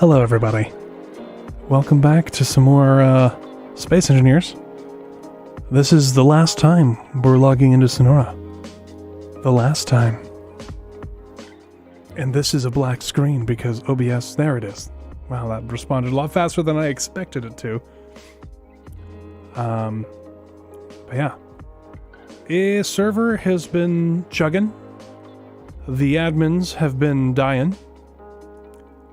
Hello, everybody. Welcome back to some more Space Engineers. This is the last time we're logging into Sonora. The last time. And this is a black screen because OBS, there it is. Wow, that responded a lot faster than I expected it to. But yeah. A server has been chugging. The admins have been dying.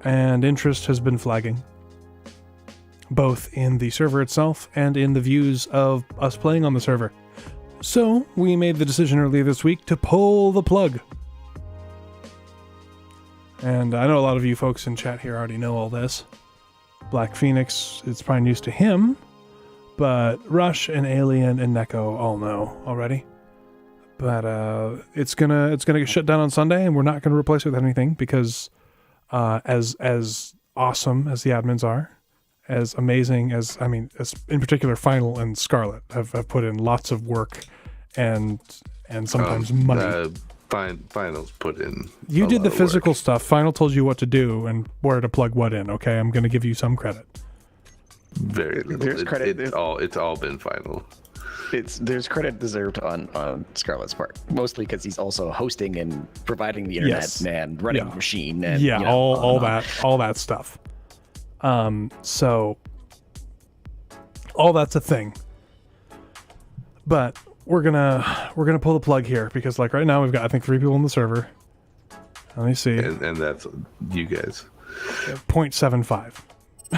And interest has been flagging. Both in the server itself and in the views of us playing on the server. So, we made the decision earlier this week to pull the plug. And I know a lot of you folks in chat here already know all this. Black Phoenix, it's probably news to him. But Rush and Alien and Neko all know already. But it's gonna get shut down on Sunday, and we're not gonna replace it with anything because as awesome as the admins are, as amazing as as in particular Final and Scarlet have put in lots of work and sometimes money. Final's put in. You did the physical stuff. Final told you what to do and where to plug what in. Okay, I'm gonna give you some credit. Very little. There's credit. It's all been Final. There's credit deserved on Scarlet's part, mostly because he's also hosting and providing the internet and running the machine and all that stuff. So all that's a thing. But we're gonna pull the plug here because like right now we've got I think 3 people on the server. Let me see. And that's you guys. 0.75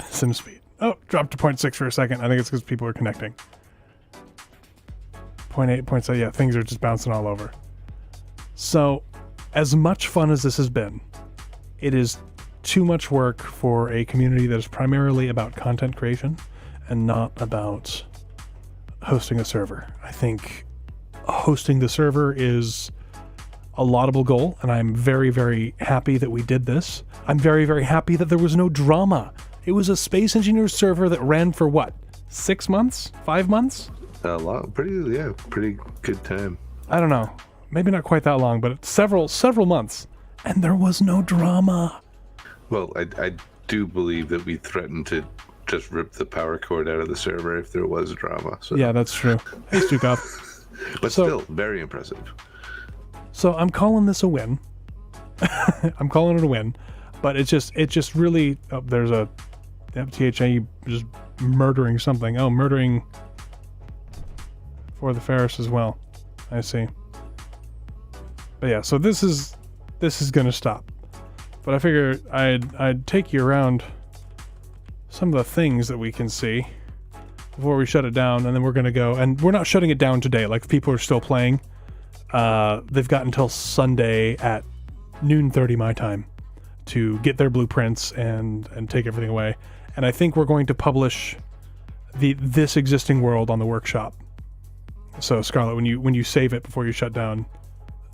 sim speed. Oh, dropped to 0.6 for a second. I think it's because people are connecting. 0.8, 0.7, yeah, things are just bouncing all over. So, as much fun as this has been, it is too much work for a community that is primarily about content creation and not about hosting a server. I think hosting the server is a laudable goal, and I'm very, very happy that we did this. I'm very, very happy that there was no drama. It was a Space Engineers server that ran for what? 6 months? 5 months? A lot, pretty good time. I don't know, maybe not quite that long, but several months, and there was no drama. Well, I do believe that we threatened to just rip the power cord out of the server if there was drama. So. Yeah, that's true. Hey, Stukov. But still, very impressive. So I'm calling this a win. I'm calling it a win, but it just really. Oh, there's a THA just murdering something. Oh, murdering. For the Ferris as well. I see. But yeah, so this is gonna stop. But I figure I'd take you around some of the things that we can see before we shut it down, and then we're gonna go. And we're not shutting it down today. Like people are still playing. They've got until Sunday at 12:30 my time to get their blueprints and take everything away. And I think we're going to publish this existing world on the workshop. So Scarlet, when you save it before you shut down,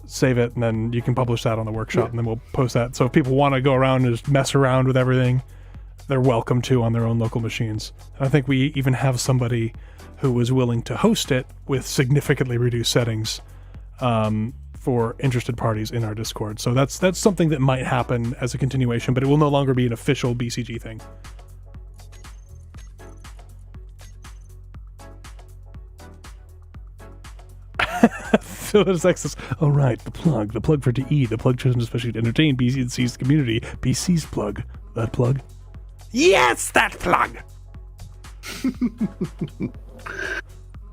save it, and then you can publish that on the workshop, and then we'll post that. So if people want to go around and just mess around with everything, they're welcome to on their own local machines. And I think we even have somebody who was willing to host it with significantly reduced settings for interested parties in our Discord. So that's something that might happen as a continuation, but it will no longer be an official BCG thing. Phyllis Access. Oh right, the plug for DE, the plug chosen especially to entertain BCC's community. BC's plug. That plug? Yes, that plug.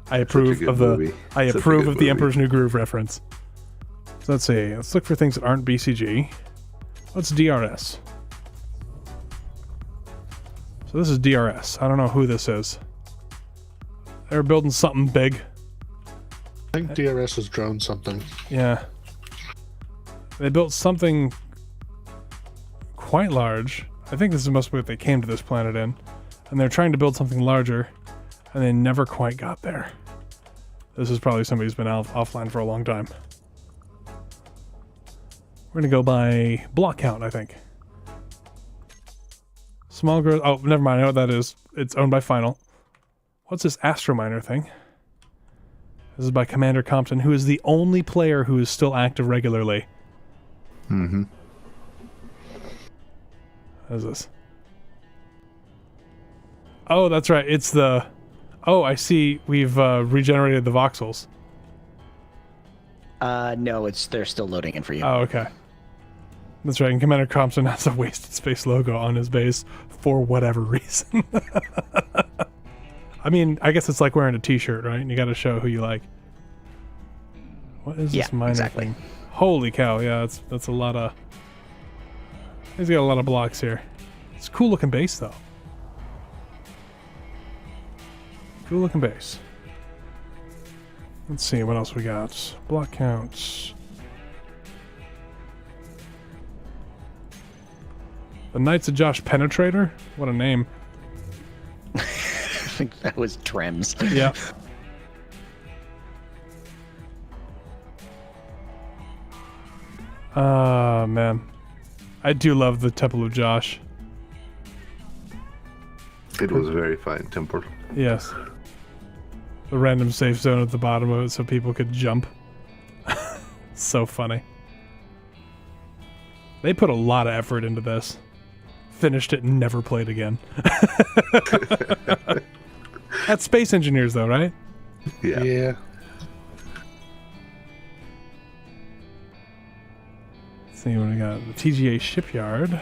I approve of the Emperor's New Groove reference. So let's see. Let's look for things that aren't BCG. What's DRS? So this is DRS. I don't know who this is. They're building something big. I think DRS has drawn something. Yeah. They built something quite large. I think this must be what they came to this planet in. And they're trying to build something larger, and they never quite got there. This is probably somebody who's been offline for a long time. We're going to go by block count, I think. Small growth. Oh, never mind. I know what that is. It's owned by Final. What's this Astrominer thing? This is by Commander Compton, who is the only player who is still active regularly. Mm-hmm. What is this? Oh, that's right. It's the... Oh, I see. We've regenerated the voxels. No, they're still loading in for you. Oh, okay. That's right. And Commander Compton has a Wasted Space logo on his base for whatever reason. I mean, I guess it's like wearing a t-shirt, right? And you got to show who you like. What is this miner exactly. thing? Holy cow, yeah, that's a lot of... He's got a lot of blocks here. It's a cool looking base, though. Cool looking base. Let's see, what else we got? Block counts. The Knights of Josh Penetrator? What a name. I think that was Trems. Yeah. Man. I do love the Temple of Josh. It was a very fine temple. Yes. The random safe zone at the bottom of it so people could jump. So funny. They put a lot of effort into this. Finished it and never played again. That's Space Engineers though, right? Yeah. Let's see what we got. The TGA shipyard.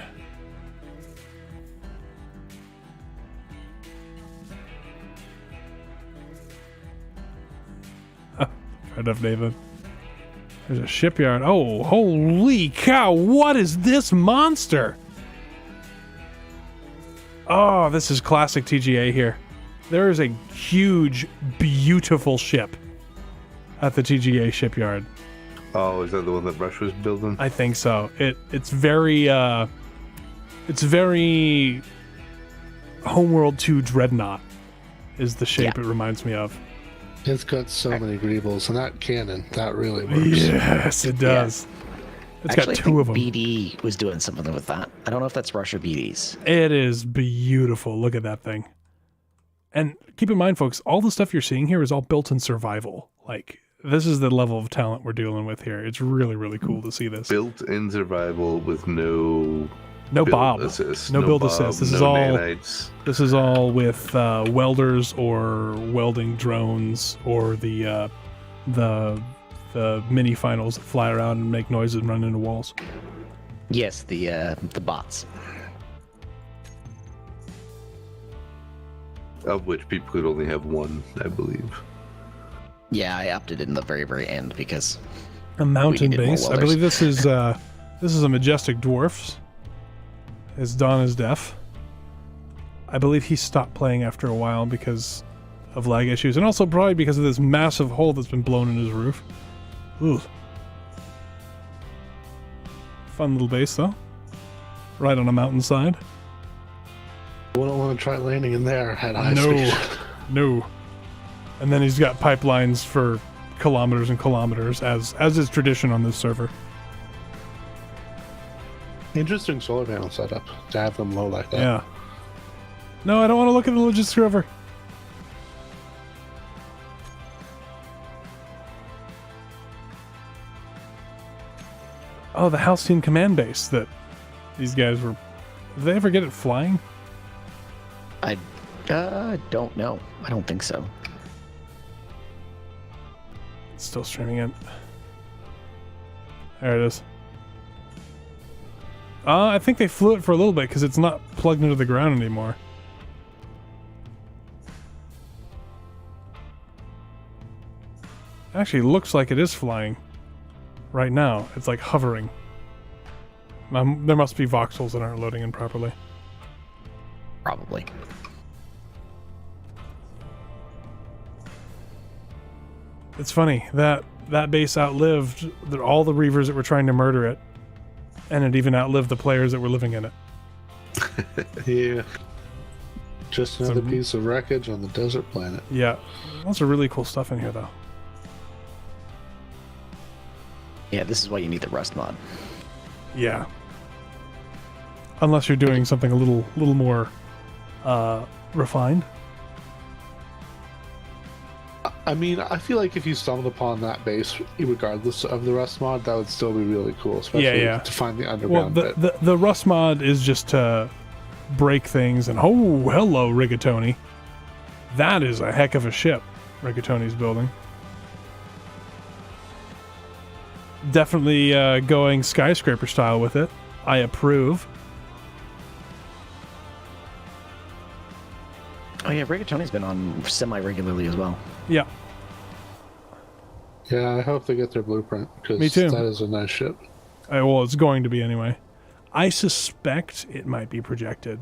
Fair enough, David. There's a shipyard. Oh, holy cow! What is this monster? Oh, this is classic TGA here. There is a huge, beautiful ship at the TGA shipyard. Oh, is that the one that Rush was building? I think so. It's very Homeworld 2 Dreadnought is the shape it reminds me of. It's got so many greebles, and that cannon, that really works. Yes, it does. It's Actually, got two of them. BD was doing something with that. I don't know if that's Rush or BD's. It is beautiful. Look at that thing. And keep in mind, folks, all the stuff you're seeing here is all built in survival. Like, this is the level of talent we're dealing with here. It's really, really cool to see this. Built in survival with no Bob assist. No build Bob, assist. This no is all nanites. This is all with welders or welding drones or the mini finals that fly around and make noises and run into walls. Yes, the bots. Of which people could only have one, I believe. Yeah, I opted in the very, very end because A mountain needed more base. I welders. believe this is a Majestic Dwarfs. His Dawn is deaf. I believe he stopped playing after a while because of lag issues, and also probably because of this massive hole that's been blown in his roof. Ooh. Fun little base, though. Right on a mountainside. Wouldn't want to try landing in there at high speed. No. And then he's got pipelines for kilometers and kilometers, as is tradition on this server. Interesting solar panel setup to have them low like that. Yeah. No, I don't want to look at the logistics river. Oh, the Halcyon command base that these guys were... Did they ever get it flying? I don't know. I don't think so. It's still streaming in. There it is. I think they flew it for a little bit because it's not plugged into the ground anymore. Actually, looks like it is flying. Right now, it's like hovering. There must be voxels that aren't loading in properly. Probably. It's funny that base outlived all the Reavers that were trying to murder it, and it even outlived the players that were living in it. Yeah. Just another piece of wreckage on the desert planet. Yeah, lots of really cool stuff in here, though. Yeah, this is why you need the Rust mod. Yeah. Unless you're doing something a little more refined. I mean, I feel like if you stumbled upon that base, regardless of the Rust mod, that would still be really cool, especially Yeah. to find the underground bit. The Rust mod is just to break things. And oh, hello, Rigatoni. That is a heck of a ship Rigatoni's building. Definitely going skyscraper style with it. I approve. Oh yeah, Rigatoni's been on semi-regularly as well. Yeah. Yeah, I hope they get their blueprint, because Me too. that is a nice ship. Well, it's going to be anyway. I suspect it might be projected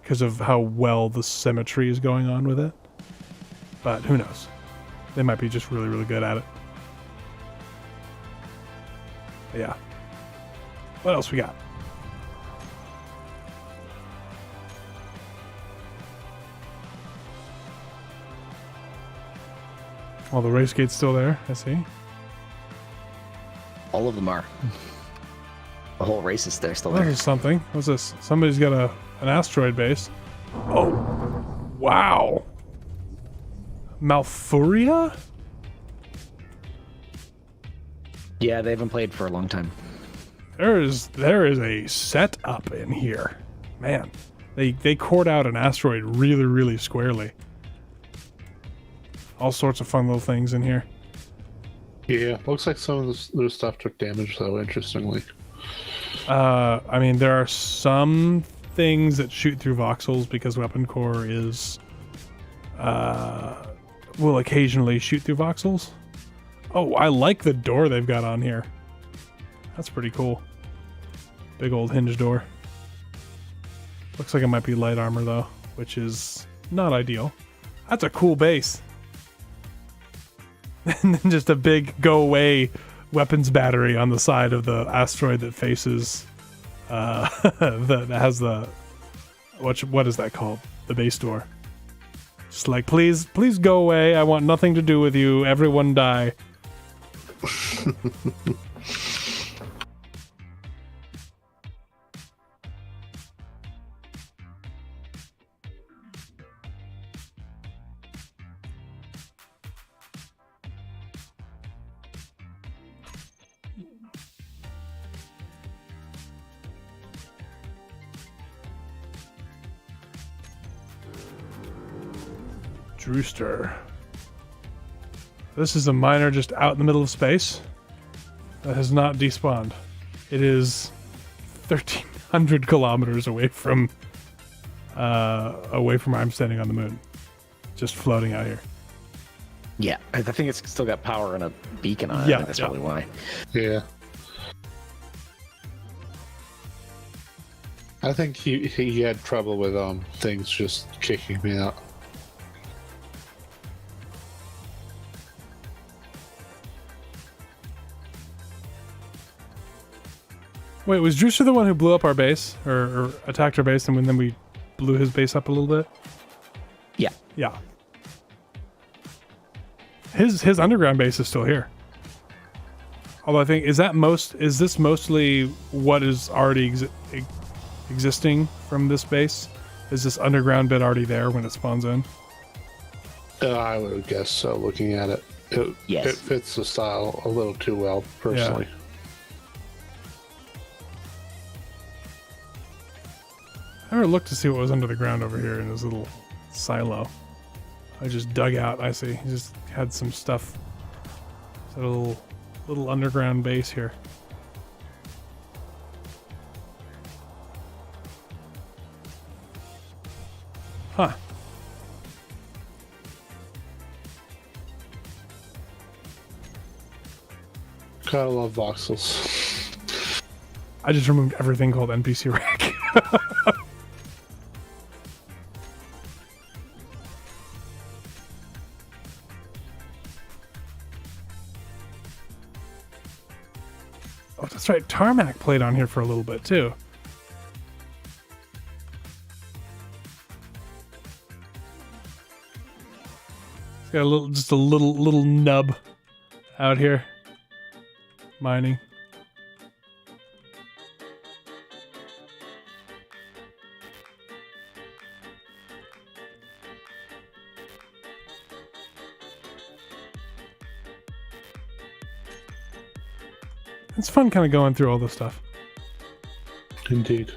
because of how well the symmetry is going on with it. But who knows? They might be just really, really good at it. But yeah. What else we got? Oh, the race gate's still there. I see. All of them are. The whole race is there still This there. is something. What's this? Somebody's got an asteroid base. Oh, wow. Malfuria? Yeah, they haven't played for a long time. There is a setup in here. Man, they cored out an asteroid really, really squarely. All sorts of fun little things in here. Yeah, looks like some of their stuff took damage, though, interestingly. I mean, there are some things that shoot through voxels because weapon core is will occasionally shoot through voxels. Oh, I like the door they've got on here. That's pretty cool. Big old hinge door. Looks like it might be light armor though, which is not ideal. That's a cool base. And then just a big go away weapons battery on the side of the asteroid that faces that has the what is that called? The base door. Just like, please go away. I want nothing to do with you. Everyone die. Drewster. This is a miner just out in the middle of space that has not despawned. It is 1,300 kilometers away from where I'm standing on the moon, just floating out here. Yeah, I think it's still got power and a beacon on it. Yeah, I think that's yeah. probably why. Yeah. I think he had trouble with things just kicking me out. Wait, was Drewster the one who blew up our base or attacked our base, and then we blew his base up a little bit? Yeah. Yeah. His underground base is still here. Although I think is this mostly what is already existing from this base? Is this underground bit already there when it spawns in? I would guess so, looking at it. Yes. It fits the style a little too well, personally. I never looked to see what was under the ground over here in his little silo. I just dug out. I see. He just had some stuff. It's a little underground base here. Huh. Gotta love voxels. I just removed everything called NPC rack. Oh, that's right. Tarmac played on here for a little bit too. It's got just a little nub out here mining. It's fun kind of going through all this stuff. Indeed.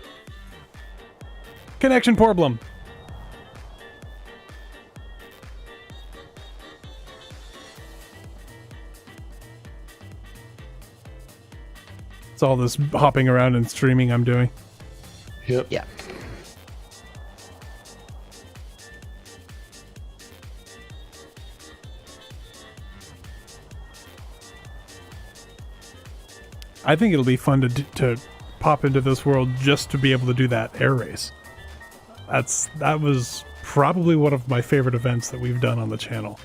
Connection problem. It's all this hopping around and streaming I'm doing. Yep. Yeah. I think it'll be fun to pop into this world just to be able to do that air race. That was probably one of my favorite events that we've done on the channel.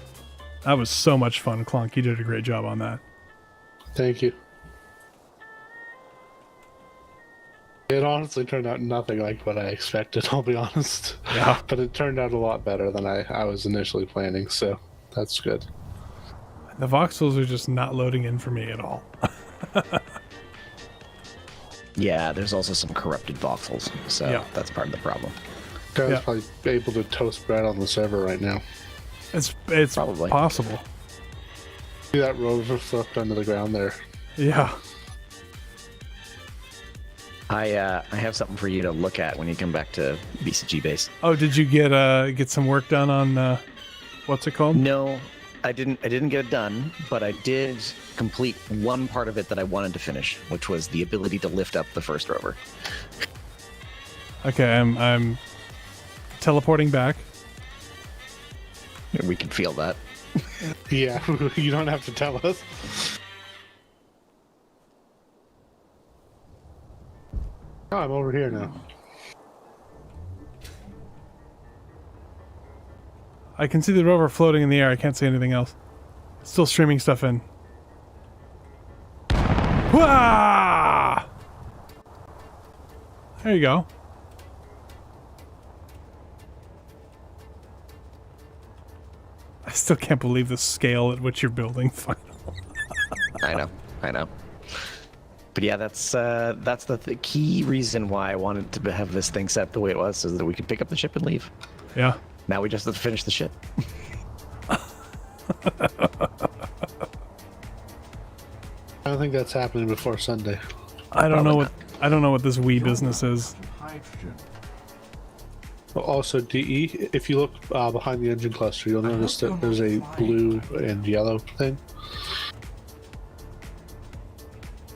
That was so much fun. Clonk, you did a great job on that. Thank you. It honestly turned out nothing like what I expected, I'll be honest. Yeah. But it turned out a lot better than I was initially planning, so that's good. The voxels are just not loading in for me at all. Yeah, there's also some corrupted voxels, so Yeah. that's part of the problem. Guy's Yeah. probably able to toast bread on the server right now. It's Probably. possible. See that rover flipped under the ground there? Yeah. I have something for you to look at when you come back to BCG base. Oh, did you get some work done on what's it called? No, I didn't get it done, but I did complete one part of it that I wanted to finish, which was the ability to lift up the first rover. Okay, I'm teleporting back. We can feel that. Yeah, you don't have to tell us. Oh, I'm over here now. I can see the rover floating in the air. I can't see anything else. Still streaming stuff in. Wah! There you go. I still can't believe the scale at which you're building Final. I know. But yeah, that's the key reason why I wanted to have this thing set the way it was, so that we could pick up the ship and leave. Yeah. Now we just have to finish the ship. I don't think that's happening before Sunday. I don't know Probably what this Wii business is. Also, DE, if you look behind the engine cluster, you'll notice that there's a blue and yellow thing.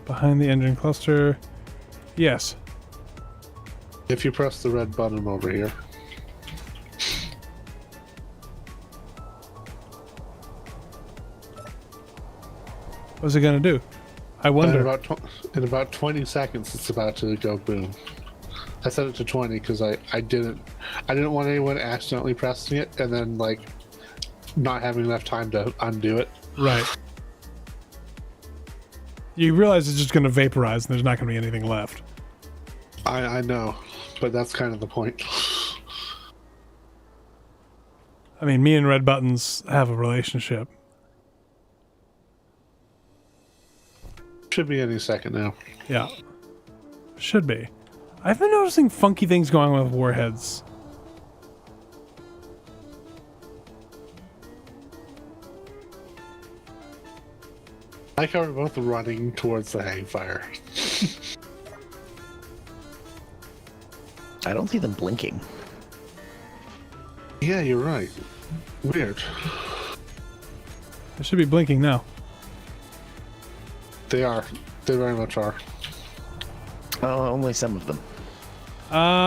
Behind the engine cluster. Yes. If you press the red button over here, What's it gonna do? I wonder. in about 20 seconds, it's about to go boom. I set it to 20 because I didn't want anyone accidentally pressing it and then like not having enough time to undo it. Right. You realize it's just gonna vaporize and there's not gonna be anything left. I know, but that's kind of the point. I mean, me and red buttons have a relationship. Should be any second now. Yeah. Should be. I've been noticing funky things going on with warheads. I like how we're both running towards the hangfire. I don't see them blinking. Yeah, you're right. Weird. It should be blinking now. They are. They very much are. Oh, only some of them.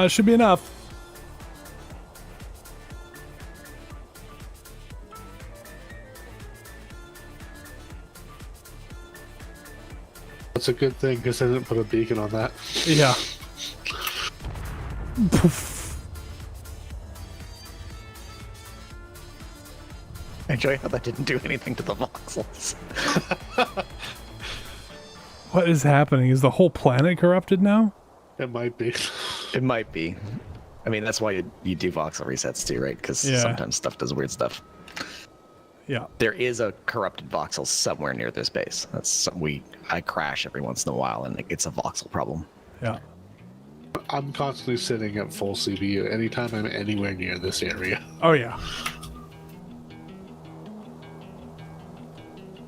Should be enough. That's a good thing because I didn't put a beacon on that. Yeah. Poof. I enjoy how that didn't do anything to the voxels. What is happening? Is the whole planet corrupted now? It might be. It might be. I mean, that's why you do voxel resets too, right? Because Yeah. sometimes stuff does weird stuff. Yeah. There is a corrupted voxel somewhere near this base. That's something I crash every once in a while, and it's a voxel problem. Yeah. I'm constantly sitting at full CPU anytime I'm anywhere near this area. Oh, yeah.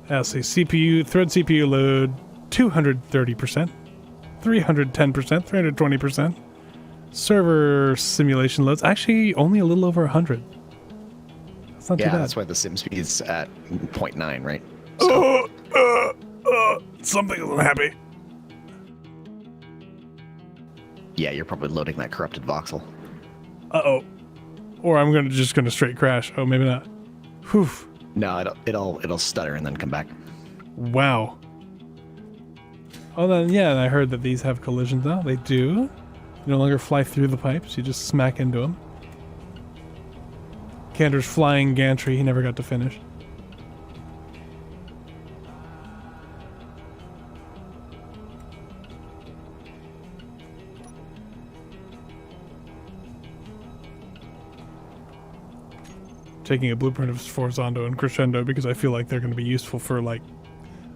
Yeah, see, CPU, thread CPU load, 230%, 310%, 320%. server simulation loads. Actually, only a little over 100. That's not too Yeah, bad. that's why the sim speed's at 0.9, right? Something isn't happy. Yeah, you're probably loading that corrupted voxel. Uh-oh. Or I'm just gonna straight crash. Oh, maybe not. Whew. No, it'll stutter and then come back. Wow. Oh, then, yeah, and I heard that these have collisions now. They do. You no longer fly through the pipes. You just smack into them. Kander's flying gantry. He never got to finish. Taking a blueprint of Sforzando and Crescendo because I feel like they're going to be useful for, like,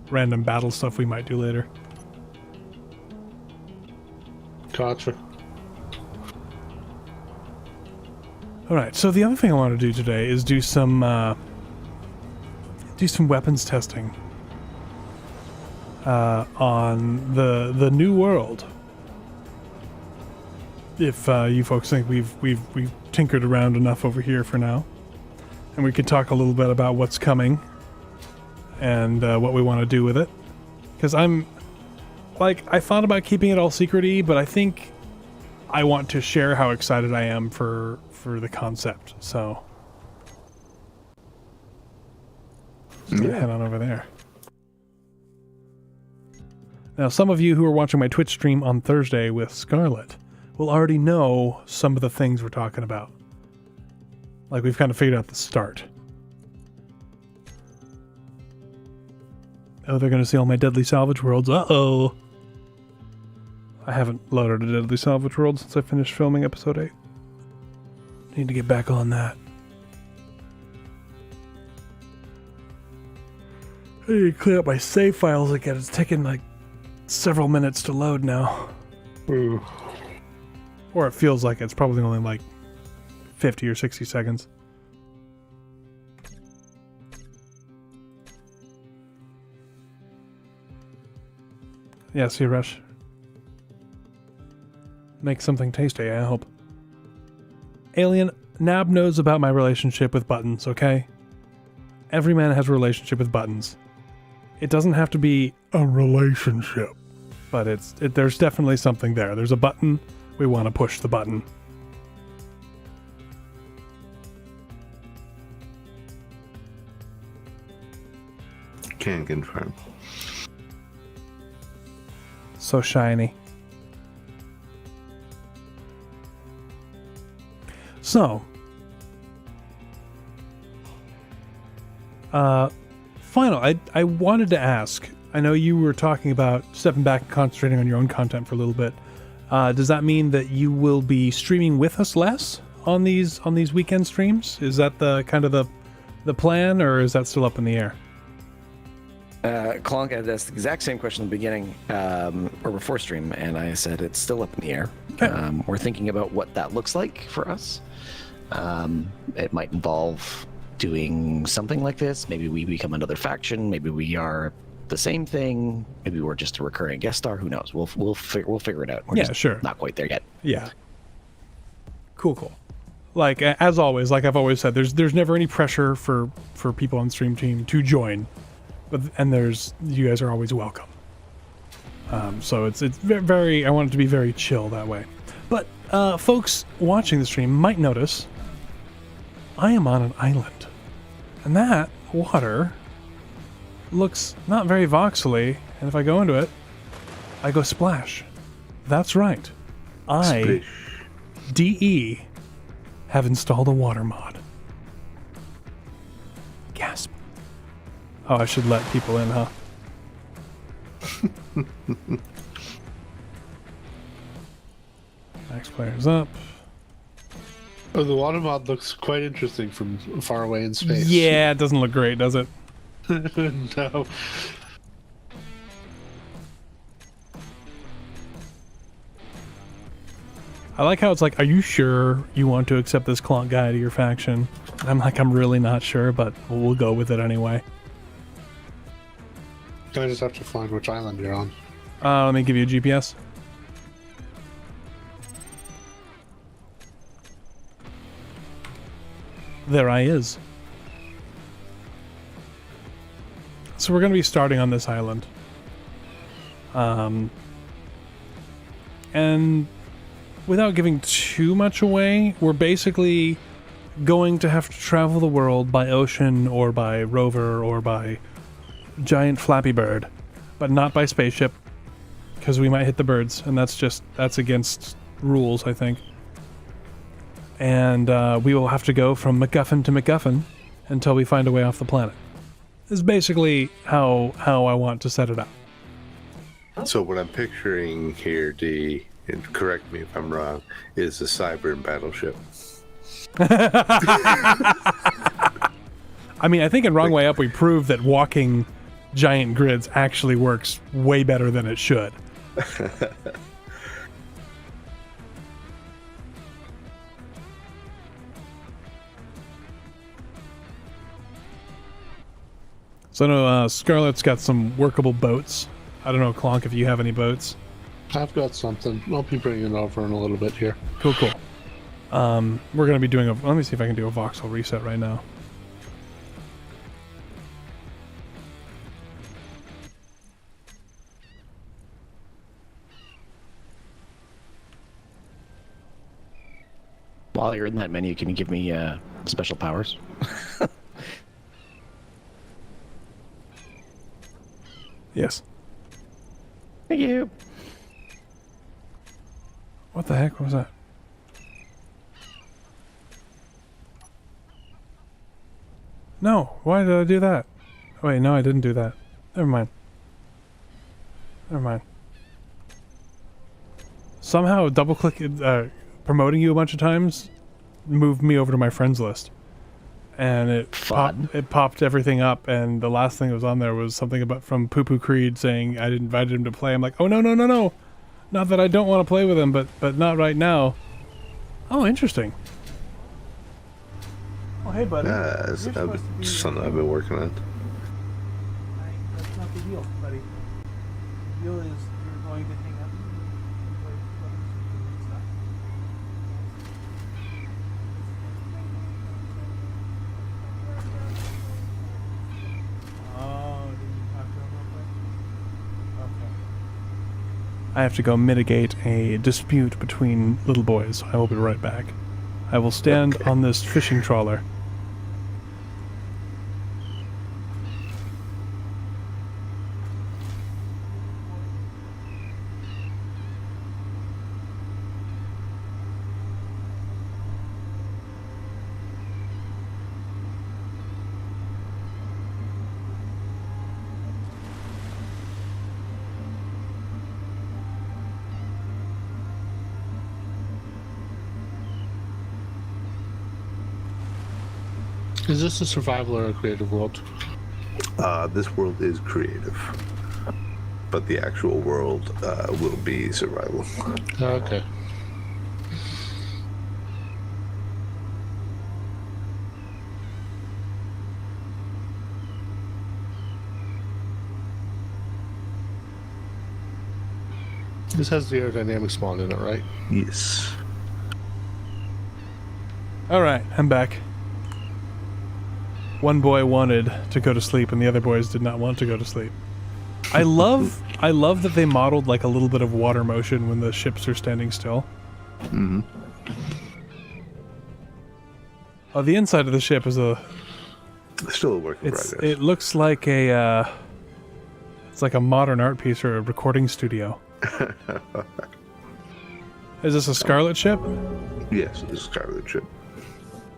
random battle stuff we might do later. Gotcha. Alright, so the other thing I want to do today is do some weapons testing on the new world. If you folks think we've tinkered around enough over here for now. And we could talk a little bit about what's coming and what we want to do with it. Because I thought about keeping it all secret-y, but I think I want to share how excited I am for the concept. So, head on over there. Now, some of you who are watching my Twitch stream on Thursday with Scarlet will already know some of the things we're talking about. Like, we've kind of figured out the start. Oh, they're going to see all my Deadly Salvage worlds. Uh-oh. I haven't loaded a Deadly Salvage world since I finished filming episode 8. Need to get back on that. I need to clean up my save files again. It's taking, like, several minutes to load now. Ooh. Or it feels like it's probably only, like, 50 or 60 seconds. Yeah, see, Rush. Make something tasty, I hope. Alien, Nab knows about my relationship with buttons, okay? Every man has a relationship with buttons. It doesn't have to be a relationship, but there's definitely something there. There's a button. We want to push the button. Can confirm. So shiny. So, final, I wanted to ask, I know you were talking about stepping back and concentrating on your own content for a little bit. Does that mean that you will be streaming with us less on these weekend streams? Is that the kind of the plan, or is that still up in the air? Clonk had asked the exact same question in the beginning, or before stream, and I said it's still up in the air. Okay. We're thinking about what that looks like for us. It might involve doing something like this. Maybe we become another faction. Maybe we are the same thing. Maybe we're just a recurring guest star. Who knows? We'll figure it out. We're just sure. not quite there yet. Yeah. Cool. Like, as always, like I've always said, there's never any pressure for people on the stream team to join. And you guys are always welcome. So it's very, I want it to be very chill that way. But folks watching the stream might notice I am on an island. And that water looks not very voxely. And if I go into it, I go splash. That's right. I, DE, have installed a water mod. Gasp. Oh, I should let people in, huh? Next player's up. Oh, the water mod looks quite interesting from far away in space. Yeah, it doesn't look great, does it? No. I like how it's like, are you sure you want to accept this Clonk guy to your faction? I'm like, I'm really not sure, but we'll go with it anyway. I just have to find which island you're on. Let me give you a GPS. there I is. So we're going to be starting on this island. And without giving too much away, we're basically going to have to travel the world by ocean or by rover or by giant Flappy Bird, but not by spaceship, because we might hit the birds, and that's against rules, I think. And we will have to go from MacGuffin to MacGuffin until we find a way off the planet. This is basically how I want to set it up. So what I'm picturing here, D, and correct me if I'm wrong, is a Cybern battleship. I mean, I think in Wrong Way Up we proved that walking giant grids actually works way better than it should. So I know Scarlett's got some workable boats. I don't know, Clonk, if you have any boats. I've got something. I'll be bringing it over in a little bit here. Cool. We're going to be doing let me see if I can do a voxel reset right now. While you're in that menu, can you give me special powers? Yes. Thank you. What the heck was that? No, why did I do that? Wait, no, I didn't do that. Never mind. Somehow double-click promoting you a bunch of times moved me over to my friends list. And it popped everything up, and the last thing that was on there was something from Poo Poo Creed saying I'd invited him to play. I'm like, oh, no. Not that I don't want to play with him, but not right now. Oh, interesting. Oh, hey, buddy. It's something I've been working on. That's not the deal, buddy. The deal is you're going to hang up and play stuff. Oh, did you talk to him real quick? Okay. I have to go mitigate a dispute between little boys. I will be right back. I will stand on this fishing trawler. Is this a survival or a creative world? This world is creative, but the actual world will be survival. Okay. This has the aerodynamic spawn in it, right? Yes. Alright, I'm back. One boy wanted to go to sleep and the other boys did not want to go to sleep. I love that they modeled like a little bit of water motion when the ships are standing still. Mm-hmm. Oh, the inside of the ship is Still a work in progress. it looks like it's like a modern art piece or a recording studio. Is this a Scarlet ship? Yes, this is Scarlet ship.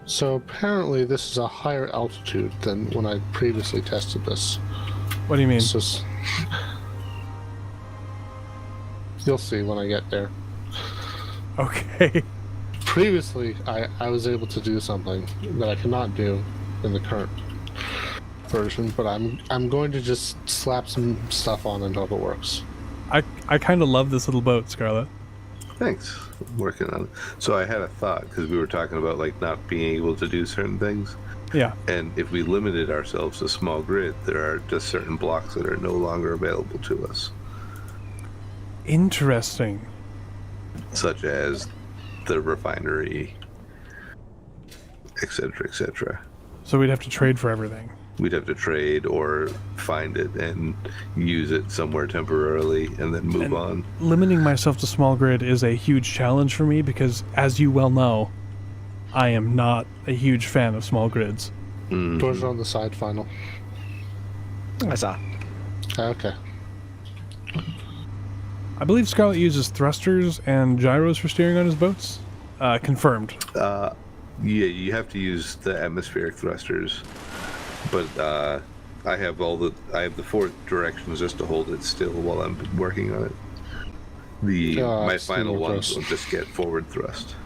So apparently this is a higher altitude than when I previously tested this. What do you mean? So you'll see when I get there. Okay. Previously, I was able to do something that I cannot do in the current version, but I'm going to just slap some stuff on and hope it works. I kind of love this little boat, Scarlet. Thanks. I'm working on it. So I had a thought, because we were talking about like not being able to do certain things. Yeah. And if we limited ourselves to small grid, there are just certain blocks that are no longer available to us. Interesting. Such as the refinery, etc., etc. So we'd have to trade for everything. We'd have to trade or find it and use it somewhere temporarily and then move on. Limiting myself to small grid is a huge challenge for me because, as you well know, I am not a huge fan of small grids. Doors are on the side, final. I saw. Okay. I believe Scarlet uses thrusters and gyros for steering on his boats. Confirmed. Yeah, you have to use the atmospheric thrusters, but I have the 4 directions just to hold it still while I'm working on it. My final ones will just get forward thrust.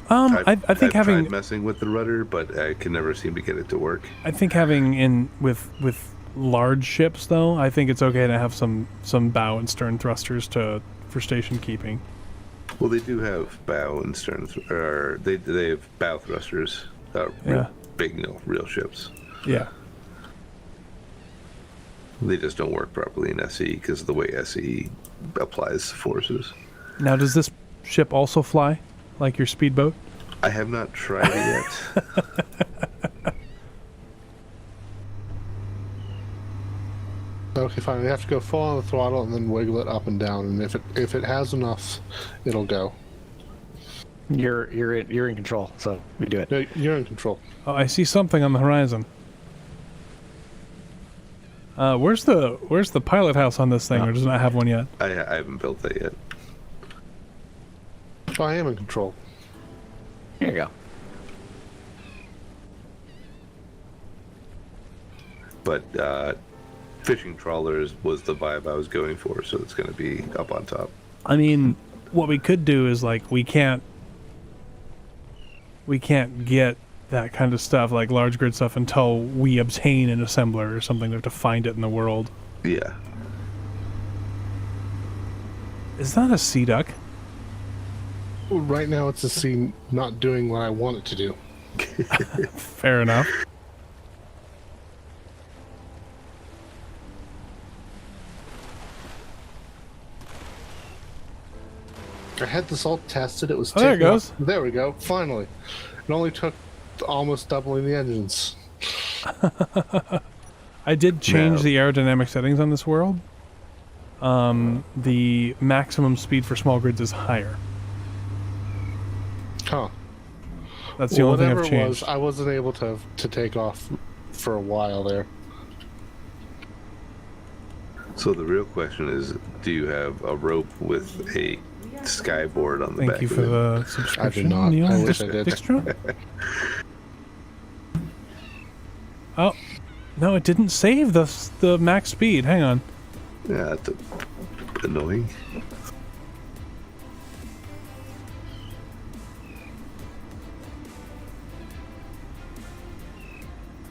I think I've having tried messing with the rudder, but I can never seem to get it to work. I think having with large ships though, I think it's okay to have some bow and stern thrusters for station keeping. Well, they do have bow and stern, or they have bow thrusters. Yeah. Big, real ships. Yeah. They just don't work properly in SE because of the way SE applies forces. Now, does this ship also fly like your speedboat? I have not tried it yet. Okay, fine. We have to go full on the throttle and then wiggle it up and down, and if it has enough, it'll go. You're in control, so we do it. No, you're in control. Oh, I see something on the horizon. Where's the pilot house on this thing, or does it not have one yet? I haven't built that yet. Oh, I am in control. Here you go. But fishing trawlers was the vibe I was going for, so it's going to be up on top. I mean, what we could do is like we can't get that kind of stuff, like large grid stuff, until we obtain an assembler or something. We have to find it in the world. Yeah. Is that a sea duck? Right now, it's a scene not doing what I want it to do. Fair enough. I had this all tested. It was. Oh, there it taking goes. off. There we go. Finally, it only took almost doubling the engines. I did change No. the aerodynamic settings on this world. The maximum speed for small grids is higher. Huh. That's the only thing Whatever I've it changed. was, I wasn't able to take off for a while there. So the real question is, do you have a rope with a skyboard on the back Thank you of for it? the subscription. not. Neil I wish I did. Dijkstra? Oh, no, it didn't save the max speed. Hang on. Yeah, that's annoying.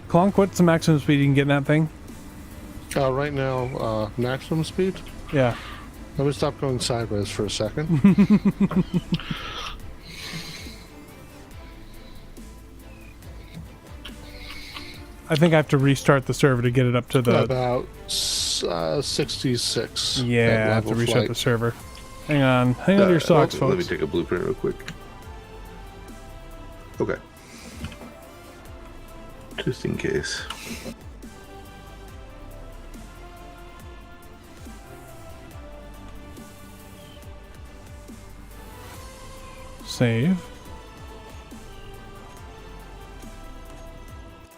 Clonk, what's the maximum speed you can get in that thing? Right now, maximum speed. Yeah. Let me stop going sideways for a second. I think I have to restart the server to get it up to the... About 66. Yeah, at I have to level restart flight. the server. Hang on to your socks, Let me folks. take a blueprint real quick. Okay. Just in case. Save.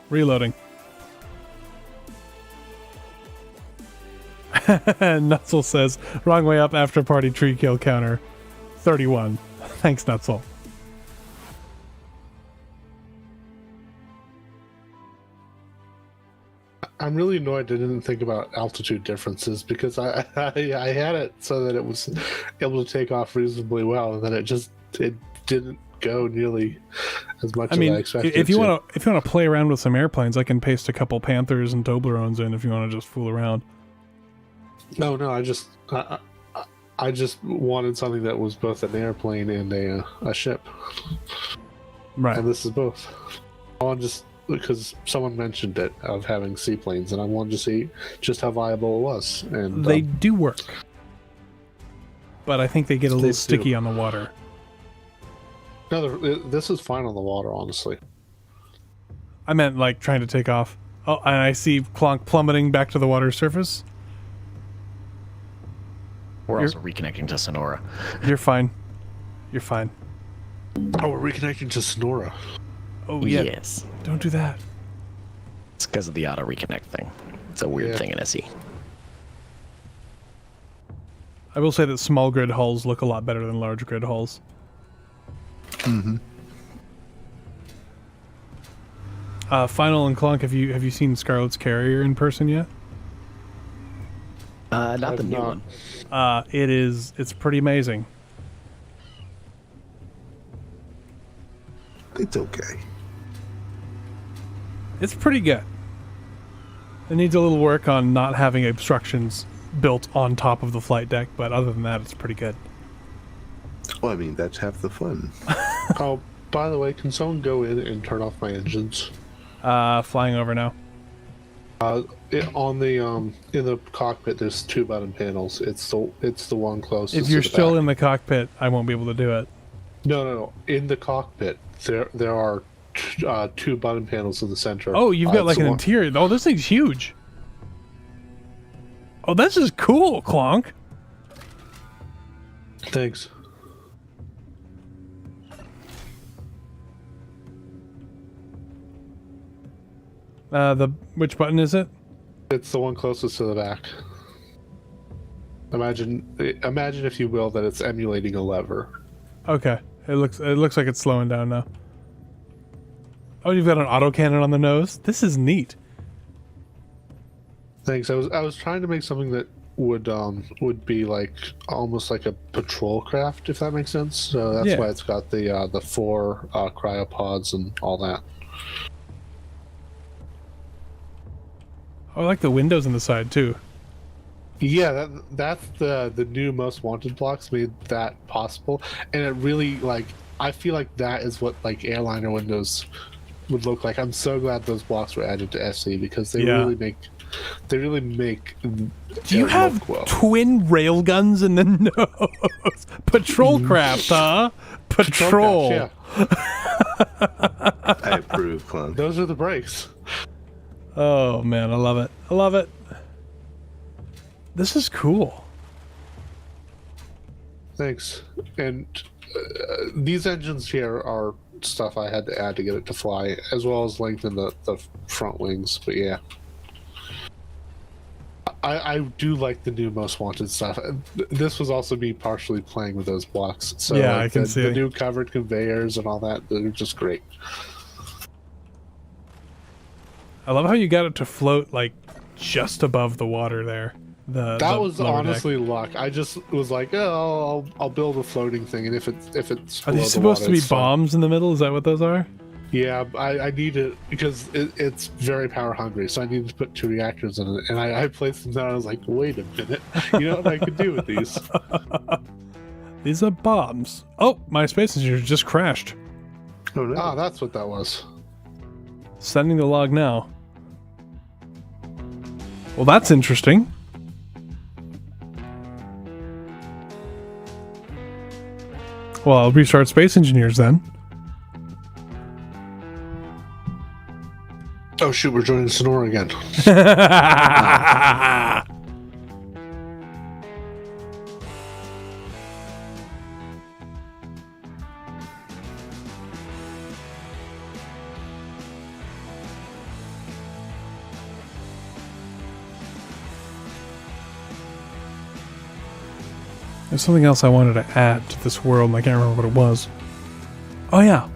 Reloading. Nutzel says, wrong way up after party tree kill counter. 31. Thanks, Nutzel. I'm really annoyed I didn't think about altitude differences because I had it so that it was able to take off reasonably well, and then it didn't go nearly as much I mean, as I expected. if you to. want to play around with some airplanes, I can paste a couple Panthers and Toblerones in if you want to just fool around. No, I just wanted something that was both an airplane and a ship, Right. and this is both. I want just because someone mentioned it of having seaplanes, and I wanted to see just how viable it was. And They do work. But I think they get a little They do. sticky on the water. No, this is fine on the water, honestly. I meant like trying to take off. Oh, and I see Clonk plummeting back to the water surface. We're You're- also reconnecting to Sonora. You're fine. You're fine. Oh, we're reconnecting to Sonora. Oh, yeah. Yes. Don't do that. It's because of the auto reconnect thing. It's a weird Yeah. thing in SE. I will say that small grid hulls look a lot better than large grid hulls. Mm-hmm. Final and Clonk, have you seen Scarlet's Carrier in person yet? Not the I've new not. one. It's pretty amazing. It's okay. It's pretty good. It needs a little work on not having obstructions built on top of the flight deck, but other than that, it's pretty good. Well, I mean, that's half the fun. Oh, by the way, can someone go in and turn off my engines? Flying over now. On the in the cockpit, there's 2 button panels. It's the one closest. If you're to the still back. in the cockpit, I won't be able to do it. No. In the cockpit, there are 2 button panels in the center. Oh, you've got It's like the an one- interior. Oh, this thing's huge. Oh, this is cool, Clonk. Thanks. Which button is it? It's the one closest to the back. Imagine, if you will, that it's emulating a lever. Okay. It looks like it's slowing down now. Oh, you've got an autocannon on the nose. This is neat. Thanks. I was trying to make something that would be like almost like a patrol craft, if that makes sense. So that's Yeah. why it's got the 4 cryopods and all that. Oh, I like the windows on the side too. Yeah, that's the new most wanted blocks made that possible, and it really like I feel like that is what like airliner windows would look like. I'm so glad those blocks were added to SE because they Yeah. really make Do you it have look well. twin railguns in the nose? Patrol craft, huh? Patrol. Yeah, I approve, Clone. those are the brakes. Oh man, I love it. I love it. This is cool. Thanks. And these engines here are stuff I had to add to get it to fly, as well as lengthen the front wings. But yeah, I do like the new most wanted stuff. This was also me partially playing with those blocks. So Yeah, like, I can the see. new covered conveyors and all that. They're just great. I love how you got it to float like just above the water there. That was lower deck. honestly luck. I just was like, oh, I'll build a floating thing, and if it's Are below these the supposed water, to be it's fine. bombs in the middle? Is that what those are? Yeah, I need it because it's very power hungry, so I needed to put 2 reactors in it. And I placed them down. I was like, wait a minute, you know what I could do with these? These are bombs. Oh, my space engineer just crashed. Oh, no. Ah, that's what that was. Sending the log now. Well, that's interesting. Well, I'll restart Space Engineers then. Oh shoot, we're joining Sonora again. There's something else I wanted to add to this world, and I can't remember what it was. Oh yeah.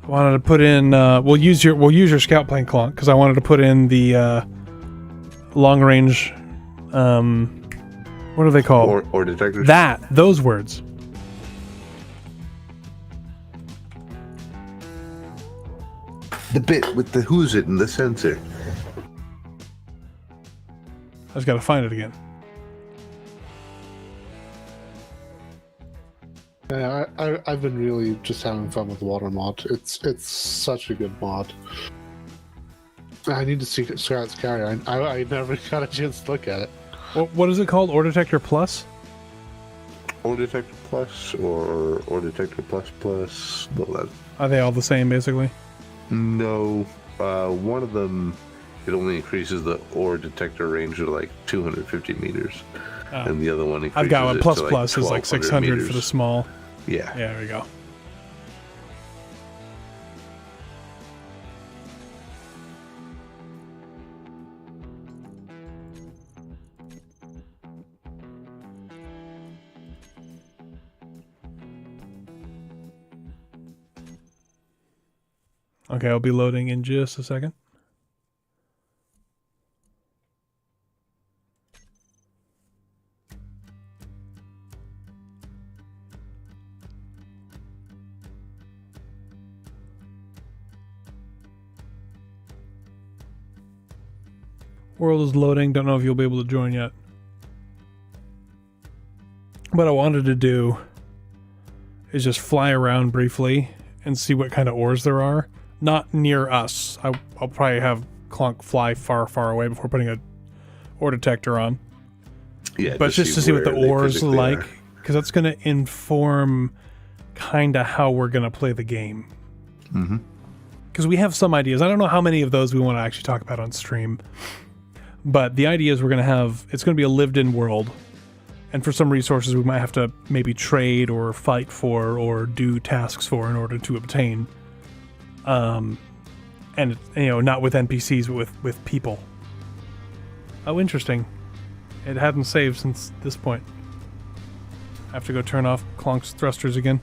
I wanted to put in. We'll use your scout plane, Clonk, because I wanted to put in the long range. What are they called? Or detectors. Those words. The bit with the who's it and the sensor. I just got to find it again. Yeah, I've been really just having fun with the water mod. It's such a good mod. I need to see Scout's Carrier. I never got a chance to look at it. What is it called? Ore Detector Plus? Ore Detector Plus or Ore Detector Plus Plus. Well, that, Are they all the same, basically? no, one of them, it only increases the ore detector range to like 250 meters. Oh. And the other one increases I've got one. it Plus to like plus is like 600 meters. for the small. Yeah. Yeah, there we go. Okay, I'll be loading in just a second. World is loading. Don't know if you'll be able to join yet. What I wanted to do is just fly around briefly and see what kind of ores there are. Not near us. I'll probably have Clonk fly far, far away before putting a ore detector on. Yeah, But just to see what the where they ores physically like, are. because that's going to inform kind of how we're going to play the game. Mm-hmm. Because we have some ideas. I don't know how many of those we want to actually talk about on stream. But the idea is we're going to have, it's going to be a lived-in world. And for some resources we might have to maybe trade or fight for or do tasks for in order to obtain. And, you know, not with NPCs, but with people. Oh, interesting. It hadn't saved since this point. I have to go turn off Clonk's thrusters again.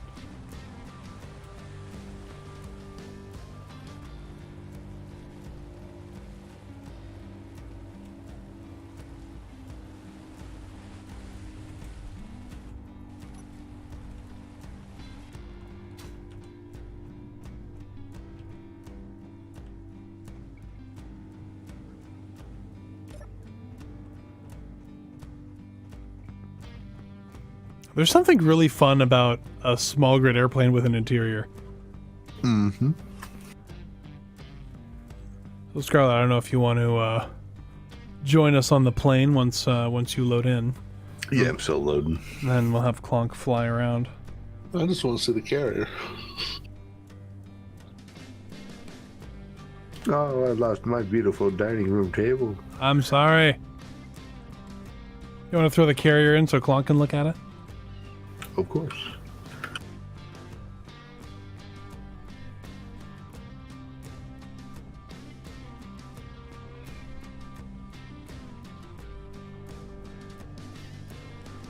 There's something really fun about a small grid airplane with an interior. Mm-hmm. So Scarlet, I don't know if you want to join us on the plane once you load in. Yeah, I'm still loading. Then we'll have Clonk fly around. I just want to see the carrier. Oh, I lost my beautiful dining room table. I'm sorry. You want to throw the carrier in so Clonk can look at it? Of course.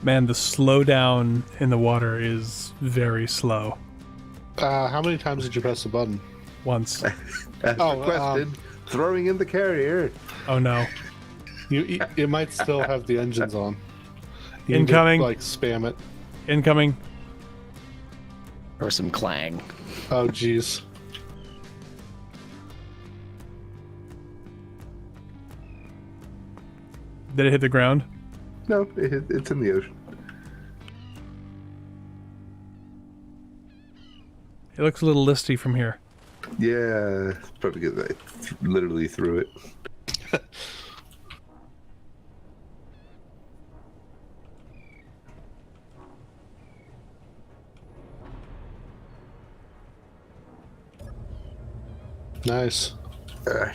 Man, the slowdown in the water is very slow. How many times did you press the button? Once. As Oh, requested, throwing in the carrier. Oh no. You might still have the engines on. You need to, Incoming. like, spam it. Incoming. Or some clang. Oh, jeez. Did it hit the ground? No, it's in the ocean. It looks a little listy from here. Yeah, it's probably because I literally threw it. Nice.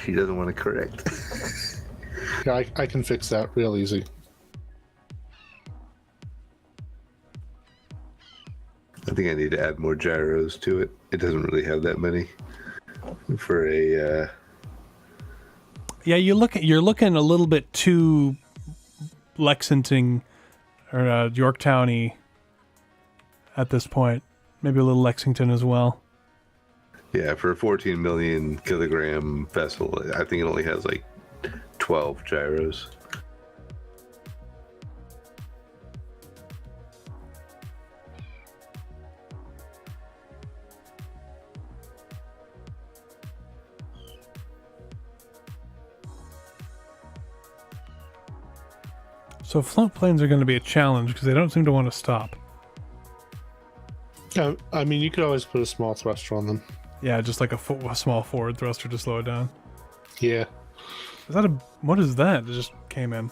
He doesn't want to correct. Yeah, I can fix that real easy. I think I need to add more gyros to it. It doesn't really have that many for a. Yeah, you're looking a little bit too Lexington or Yorktowny at this point. Maybe a little Lexington as well. Yeah, for a 14 million kilogram vessel, I think it only has like 12 gyros. So float planes are going to be a challenge because they don't seem to want to stop. I mean, you could always put a small thruster on them. Yeah, just like a small forward thruster to slow it down. Yeah. Is that what is that? It just came in.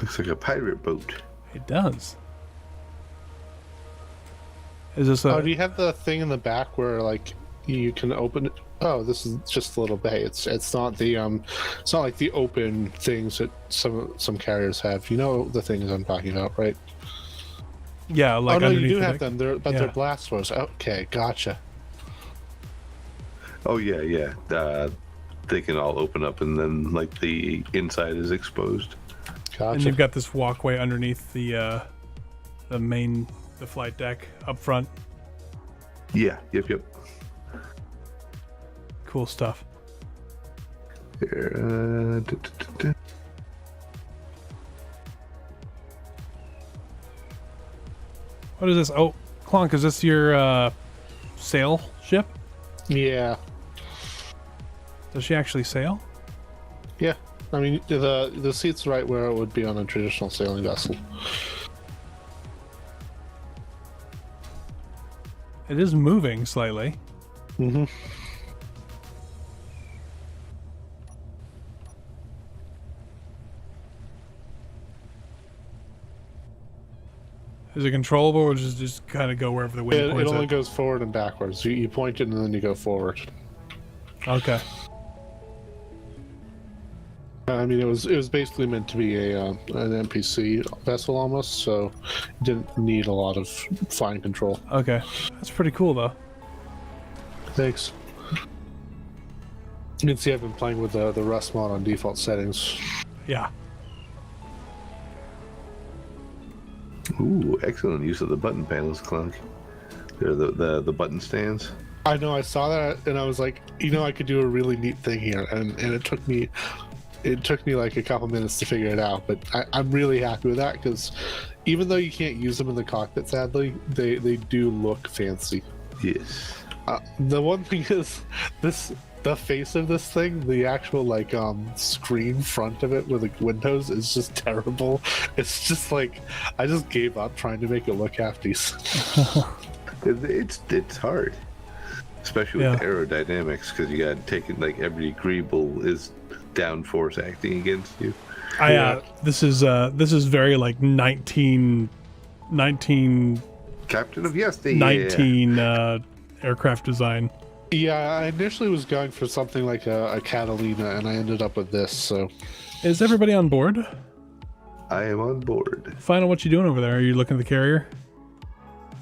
Looks like a pirate boat. It does. Is this a... Oh, do you have the thing in the back where like you can open it? Oh, this is just a little bay. It's not the it's not like the open things that some carriers have. You know the things I'm talking about, right? Yeah, like oh no, you underneath do the have deck? them. They're Yeah. blast doors. Okay, gotcha. Oh yeah. They can all open up, and then like the inside is exposed. Gotcha. And you've got this walkway underneath the flight deck up front. Yeah. Yep. Cool stuff. Here, What is this? Oh, Clonk, is this your sail ship? Yeah. Does she actually sail? Yeah. I mean, the seat's right where it would be on a traditional sailing vessel. It is moving slightly. Mm-hmm. Is it controllable, or does it just kind of go wherever the wind It points only it? goes forward and backwards. You point it and then you go forward. Okay. I mean, it was basically meant to be an NPC vessel almost, so it didn't need a lot of fine control. Okay. That's pretty cool, though. Thanks. You can see I've been playing with the Rust mod on default settings. Yeah. Ooh, excellent use of the button panels, Clunk. They're the button stands. I know, I saw that and I was like, I could do a really neat thing here, and it took me like a couple minutes to figure it out, but I'm really happy with that, because even though you can't use them in the cockpit, sadly, they do look fancy. Yes. The one thing is the face of this thing, the actual screen front of it with the windows is just terrible. It's just like I just gave up trying to make it look half decent. It's hard, especially with aerodynamics, because you got to take it like every greeble is down force acting against you. This is very like 19 Captain of yesterday. 19 aircraft design. Yeah, I initially was going for something like a Catalina, and I ended up with this. So, Is everybody on board? I am on board. Final, what you doing over there? Are you looking at the carrier?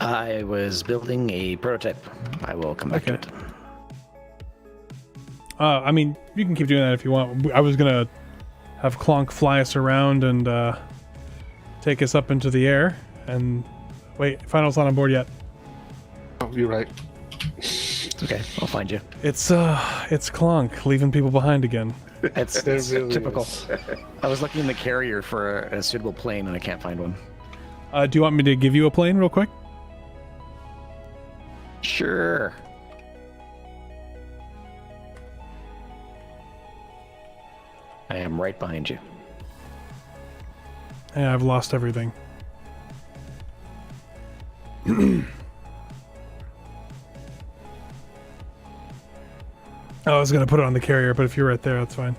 I was building a prototype. I will come back to it. I mean, you can keep doing that if you want. I was gonna have Clonk fly us around and take us up into the air. And wait, Final's not on board yet. oh, you're right. Okay, I'll find you. It's Clonk leaving people behind again. It's really typical. is. I was looking in the carrier for a suitable plane, and I can't find one. Do you want me to give you a plane real quick? Sure. I am right behind you. Yeah, I've lost everything. I was gonna put it on the carrier, but if you're right there, that's fine.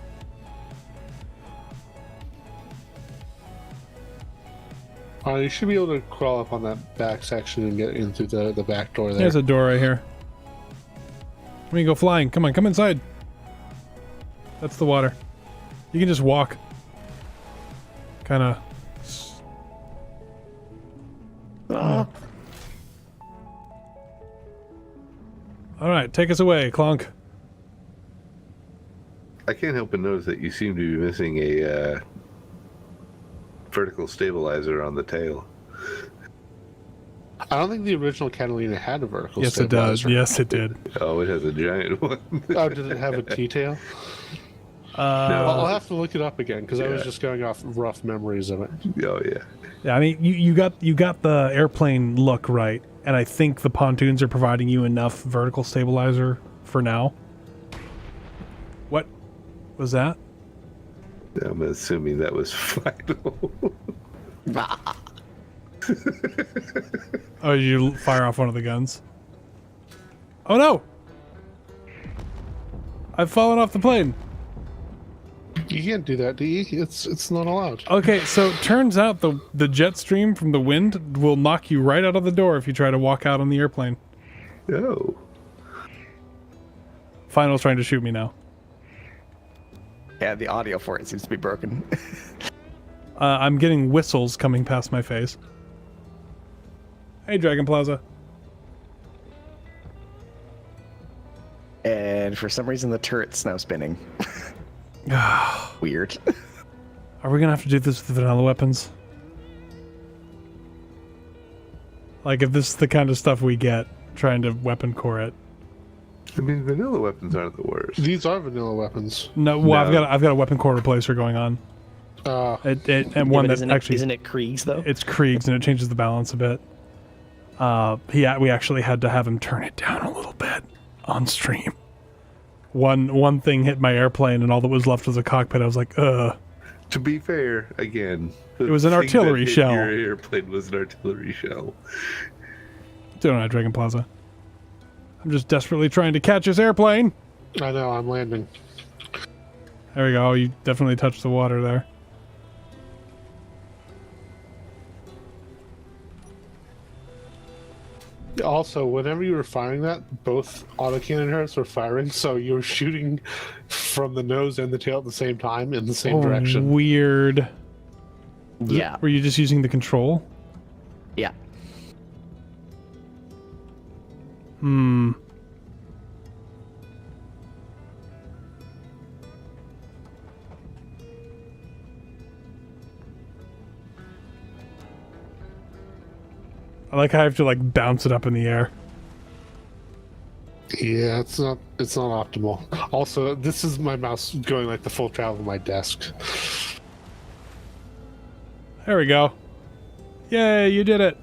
You should be able to crawl up on that back section and get in through the back door there. There's a door right here. Let me go flying. Come on, come inside. That's the water. You can just walk. Kind of. All right, take us away, Clonk. I can't help but notice that you seem to be missing a vertical stabilizer on the tail. I don't think the original Catalina had a vertical Yes, it does. stabilizer. Yes, it did. Oh, it has a giant one. Oh, did it have a T-tail? I'll have to look it up again, because I was just going off rough memories of it. Oh yeah. Yeah, I mean, you got the airplane look right, and I think the pontoons are providing you enough vertical stabilizer for now. What was that? I'm assuming that was final. Oh, you fire off one of the guns? Oh no! I've fallen off the plane. You can't do that, D. It's not allowed. Okay, so it turns out the jet stream from the wind will knock you right out of the door if you try to walk out on the airplane. Oh. Final's trying to shoot me now. Yeah, the audio for it seems to be broken. I'm getting whistles coming past my face. Hey, Dragon Plaza. And for some reason, the turret's now spinning. Weird. Are we gonna have to do this with vanilla weapons? Like, if this is the kind of stuff we get, trying to weapon core it. I mean, vanilla weapons aren't the worst. These are vanilla weapons. No, well, No. I've got a weapon core replacer going on. And one that actually isn't it Krieg's though? it's Krieg's and it changes the balance a bit. We actually had to have him turn it down a little bit on stream. One thing hit my airplane and all that was left was a cockpit. I was like, To be fair, again, It was an artillery shell. Your airplane was an artillery shell. Don't know, Dragon Plaza. I'm just desperately trying to catch his airplane. I know, I'm landing. There we go. You definitely touched the water there. Also, whenever you were firing that, both autocannon turrets were firing, so you were shooting from the nose and the tail at the same time in the same direction. Weird. Yeah. Were you just using the control? Yeah. Hmm. I like how I have to like bounce it up in the air. Yeah, it's not optimal. Also, this is my mouse going like the full travel of my desk. There we go. Yay, you did it.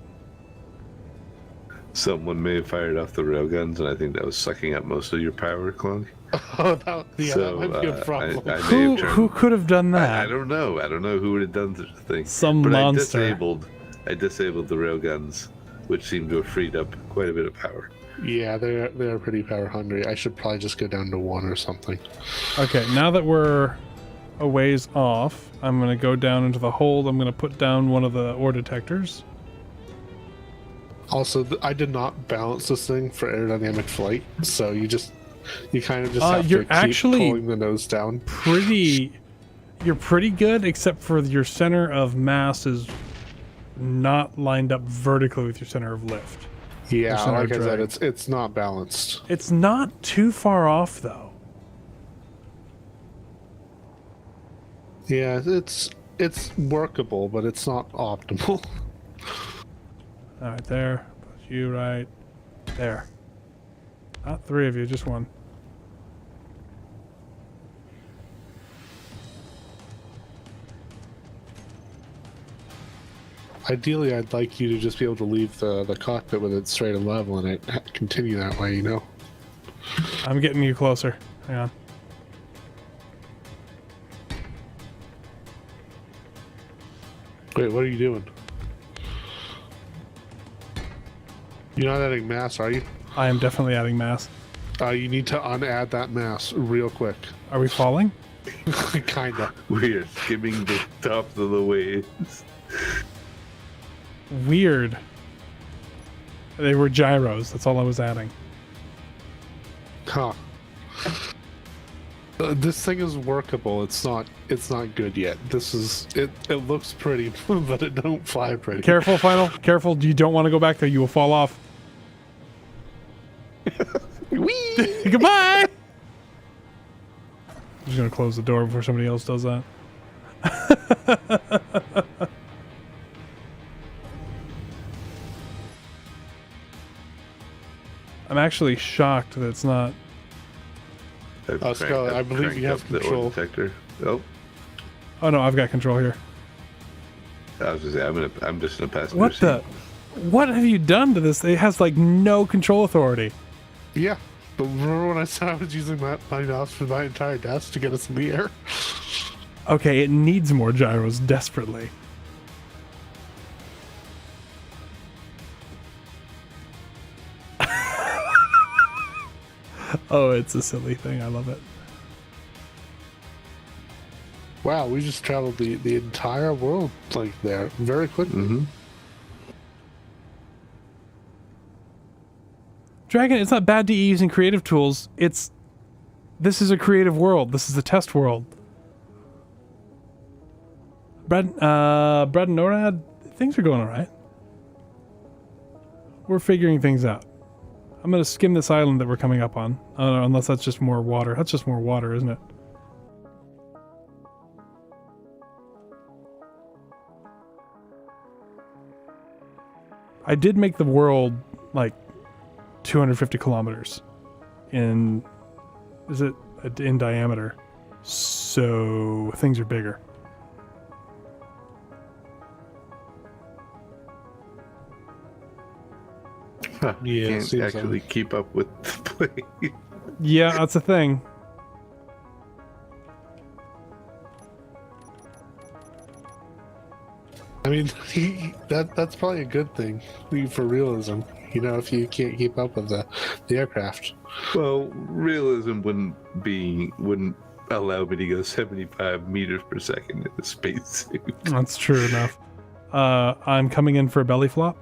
Someone may have fired off the railguns, and I think that was sucking up most of your power, Clunk. Oh, that might be a I problem. may have Who turned- could have done that? I don't know. I don't know who would have done such a thing. Some but monster. I disabled the railguns, which seemed to have freed up quite a bit of power. Yeah, they're pretty power hungry. I should probably just go down to 1 or something. Okay, now that we're a ways off, I'm going to go down into the hold. I'm going to put down one of the ore detectors. Also, I did not balance this thing for aerodynamic flight, so you kind of just have you're to keep actually pulling the nose down. You're pretty good, except for your center of mass is not lined up vertically with your center of lift. Yeah, center like I of said, drag. it's not balanced. It's not too far off, though. Yeah, it's workable, but it's not optimal. All right, there. Put you right there. Not 3 of you, just 1. Ideally, I'd like you to just be able to leave the cockpit with it straight and level and it continue that way, you know? I'm getting you closer. Hang on. Wait, what are you doing? You're not adding mass, are you? I am definitely adding mass. You need to unadd that mass real quick. Are we falling? Kinda. We are skimming the top of the waves. Weird. They were gyros. That's all I was adding. Huh. This thing is workable. It's not good yet. It looks pretty, but it don't fly pretty. Careful, Final. Careful. You don't want to go back there. You will fall off. Whee! Goodbye! I'm just going to close the door before somebody else does that. I'm actually shocked that it's not... Scarlett, I believe you have the ore control. detector. Oh, Oh no, I've got control here. I was just say I'm just in a passenger What seat. the... What have you done to this? It has like no control authority. Yeah, but remember when I said I was using my mouse for my entire desk to get us in the air? Okay, it needs more gyros desperately. Oh, it's a silly thing. I love it. Wow, we just traveled the entire world like there very quickly. Mm-hmm. Dragon, it's not bad to be using creative tools. This is a creative world. This is a test world. Brad and Norad, things are going all right. We're figuring things out. I'm gonna skim this island that we're coming up on. I don't know, unless that's just more water. That's just more water, isn't it? I did make the world like 250 kilometers in diameter, so things are bigger. Huh, Yeah, can't seems actually keep up with the plane. Yeah, that's a thing. I mean, that's probably a good thing for realism. You know, if you can't keep up with the aircraft. Well, realism wouldn't allow me to go 75 meters per second in a spacesuit. That's true enough. I'm coming in for a belly flop.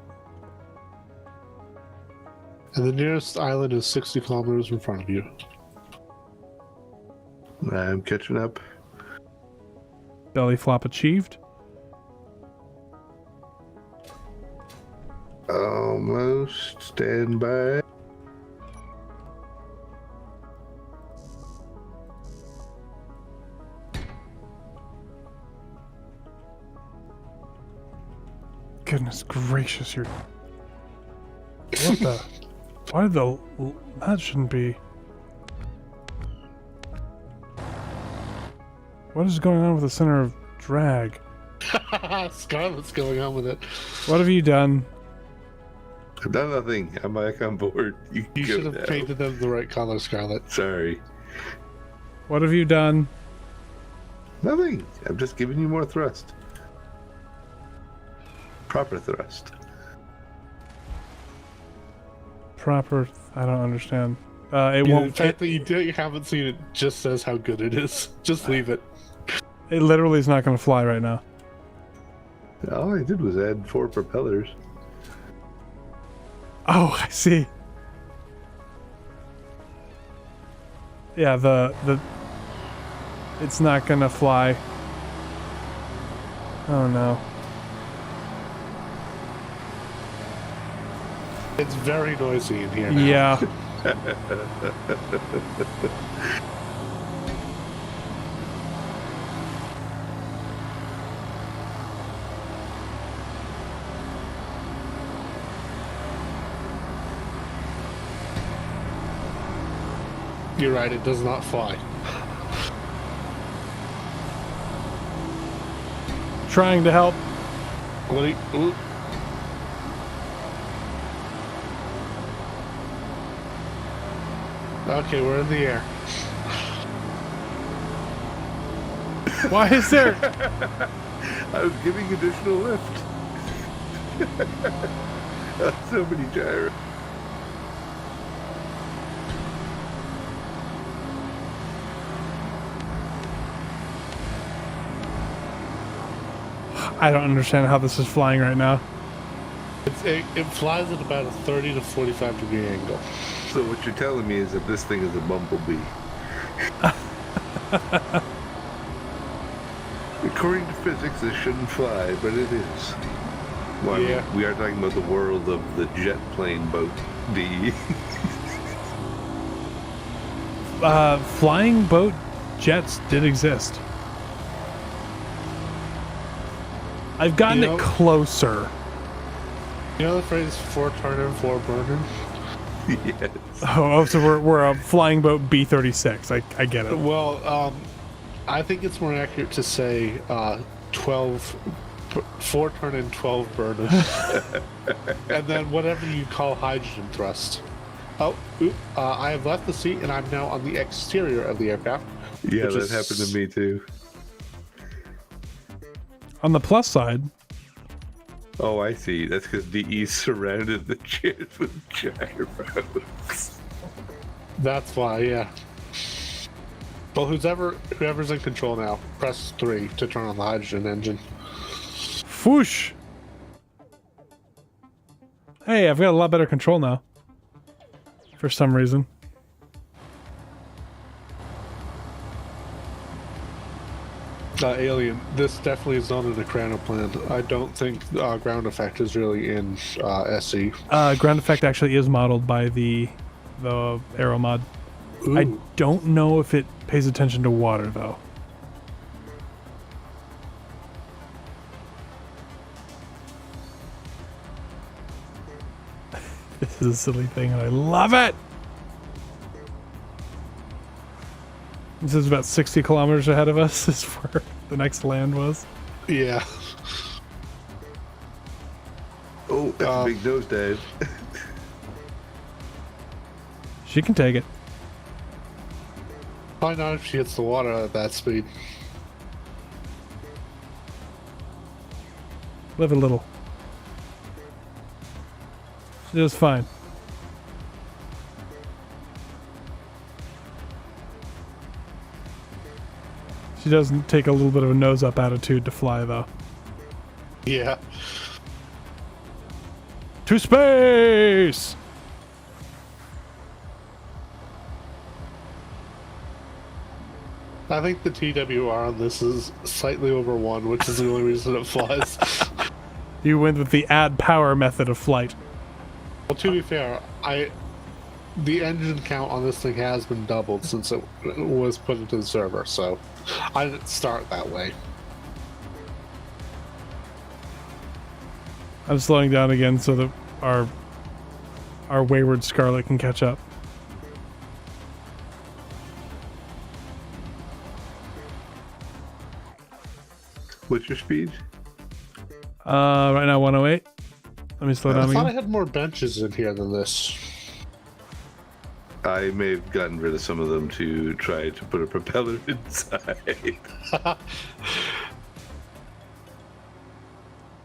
And the nearest island is 60 kilometers in front of you. I'm catching up. Belly flop achieved. Almost. Stand by. Goodness gracious, you're... What the... Why did the... That shouldn't be... What is going on with the center of drag? Scarlet's going on with it. What have you done? I've done nothing. I'm back on board. You You go should have now. painted them the right color, Scarlet. Sorry. What have you done? Nothing. I'm just giving you more thrust. Proper thrust. Proper... I don't understand. It Yeah, the won't... fact that you haven't seen it just says how good it is. Just leave it. It literally is not going to fly right now. All I did was add 4 propellers. Oh, I see. Yeah, the it's not gonna fly. Oh no. It's very noisy in here now. Yeah. You're right, it does not fly. Trying to help. What do you, ooh. Okay, we're in the air. Why is there... I was giving additional lift. So many gyros. I don't understand how this is flying right now. It flies at about a 30 to 45 degree angle. So what you're telling me is that this thing is a bumblebee. According to physics, this shouldn't fly, but it is. Well, Yeah. we are talking about the world of the jet plane boat D. Flying boat jets did exist. I've gotten You know- it closer. You know the phrase 4 turning, 4 burning? Yes. Oh, so we're a flying boat B-36. I get it. Well, I think it's more accurate to say 12, 4 turning, 12 burning. And then whatever you call hydrogen thrust. Oh, I have left the seat and I'm now on the exterior of the aircraft. Yeah, which that is- happened to me too. On the plus side, Oh, I see. That's because DE surrounded the jet with gyros. That's why, yeah. Well, whoever's in control now, press 3 to turn on the hydrogen engine. Whoosh! Hey, I've got a lot better control now. For some reason. Alien, this definitely is not an Acrano plan. I don't think ground effect is really in SE. Ground effect actually is modeled by the arrow mod. Ooh. I don't know if it pays attention to water though. This is a silly thing and I love it! This is about 60 kilometers ahead of us, is where the next land was. Yeah. Oh, that's a big nosedive. She can take it. Probably not if she hits the water at that speed. Live a little. She does fine. She doesn't take a little bit of a nose-up attitude to fly, though. Yeah. To space! I think the TWR on this is slightly over 1, which is the only reason it flies. You went with the add power method of flight. Well, to be fair, the engine count on this thing has been doubled since it was put into the server, so I didn't start that way. I'm slowing down again so that our wayward Scarlet can catch up. What's your speed? Right now 108. Let me slow I down thought again. I had more benches in here than this. I may have gotten rid of some of them to try to put a propeller inside.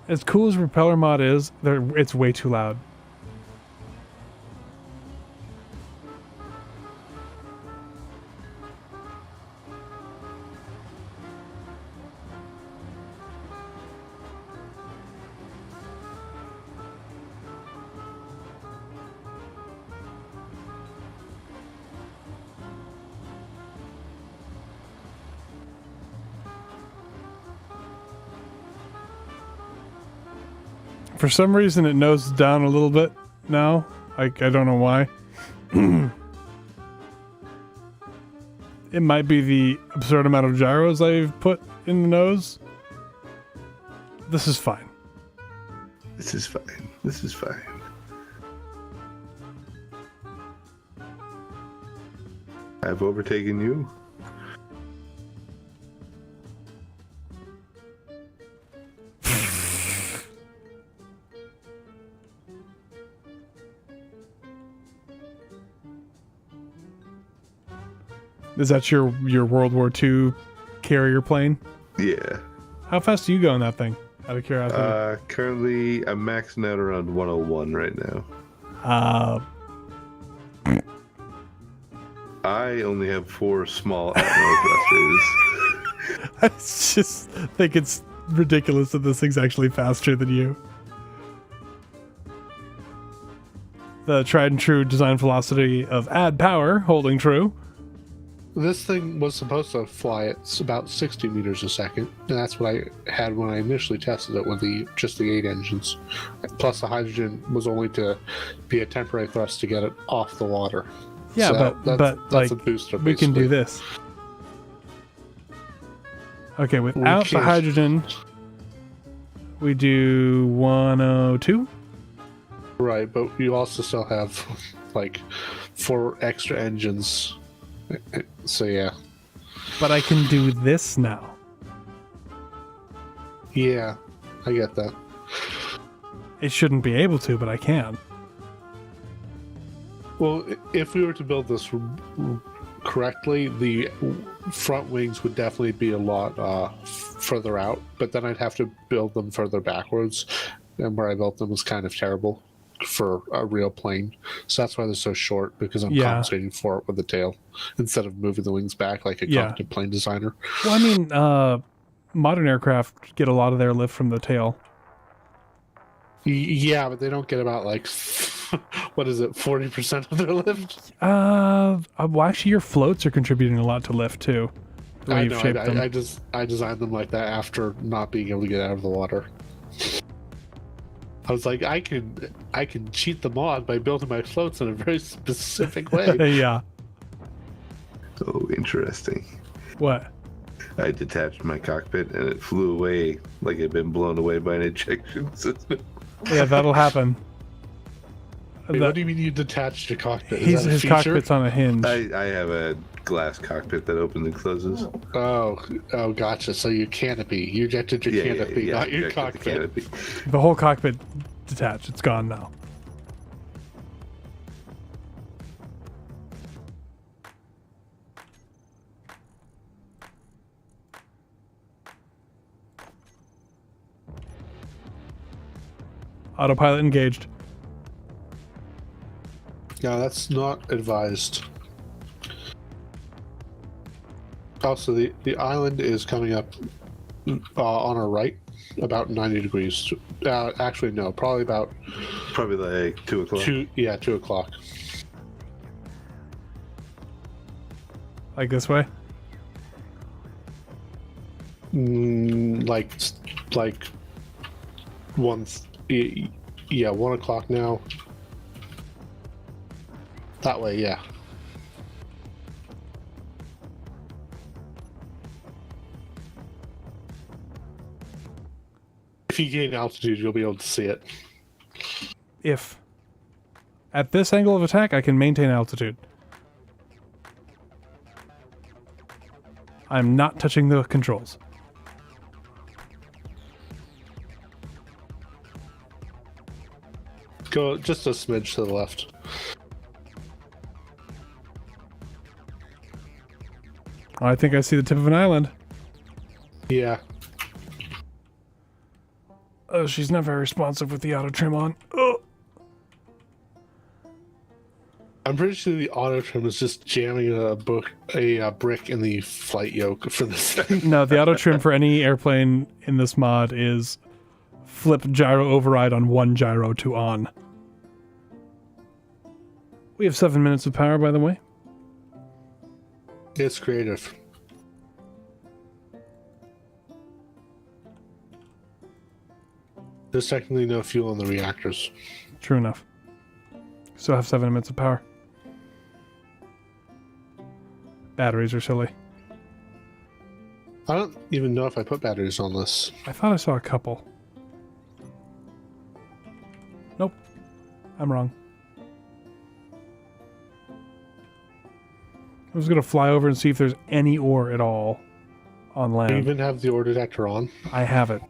As cool as Propeller Mod is, it's way too loud. For some reason, it nosed down a little bit now. I don't know why. It might be the absurd amount of gyros I've put in the nose. This is fine. This is fine. This is fine. I've overtaken you. Is that your World War II carrier plane? Yeah. How fast do you go in that thing? Out of curiosity. Currently, I'm maxing out around 101 right now. I only have 4 small atmo thrusters. I just think it's ridiculous that this thing's actually faster than you. The tried and true design philosophy of add power holding true. This thing was supposed to fly at about 60 meters a second, and that's what I had when I initially tested it with just the 8 engines. Plus, the hydrogen was only to be a temporary thrust to get it off the water. Yeah, So but that's like a booster. we can do basically. this. Okay, without the can't. hydrogen, we do 102. Right, but you also still have like 4 extra engines. So yeah. But I can do this now. Yeah, I get that. It shouldn't be able to, but I can. Well, if we were to build this correctly, the front wings would definitely be a lot further out, but then I'd have to build them further backwards, and where I built them was kind of terrible. for a real plane. So that's why they're so short, because I'm Yeah. compensating for it with the tail instead of moving the wings back like a Yeah. competent plane designer. Well, I mean, modern aircraft get a lot of their lift from the tail. Yeah, but they don't get about like, what is it, 40% of their lift? Well, actually, your floats are contributing a lot to lift too. The way I you've know. shaped them. I designed them like that after not being able to get out of the water. I was like, I can cheat the mod by building my floats in a very specific way. Yeah. Oh, interesting. What? I detached my cockpit and it flew away like it had been blown away by an ejection system. Yeah, that'll happen. Wait, That- what do you mean you detached your cockpit? Is that a his feature? cockpit's on a hinge. I have a glass cockpit that opens and closes. Oh, gotcha. So your canopy. You ejected your canopy, not your ejected the cockpit. canopy. The whole cockpit detached. It's gone now. Autopilot engaged. Yeah, that's not advised. Also, the island is coming up on our right, about 90 degrees. Actually, no, probably about Probably like 2 o'clock. 2 o'clock. Like this way? Like once. Yeah, 1 o'clock now. That way, yeah. If you gain altitude, you'll be able to see it. If. At this angle of attack, I can maintain altitude. I'm not touching the controls. Go just a smidge to the left. I think I see the tip of an island. Yeah. Oh, she's not very responsive with the auto trim on. Oh. I'm pretty sure the auto trim is just jamming a brick in the flight yoke for this thing. No, the auto trim for any airplane in this mod is flip gyro override on one gyro to on. We have 7 minutes of power, by the way. It's creative. There's technically no fuel in the reactors. True enough. Still have 7 minutes of power. Batteries are silly. I don't even know if I put batteries on this. I thought I saw a couple. Nope. I'm wrong. I was going to fly over and see if there's any ore at all on Do you land. even have the ore detector on? I have it.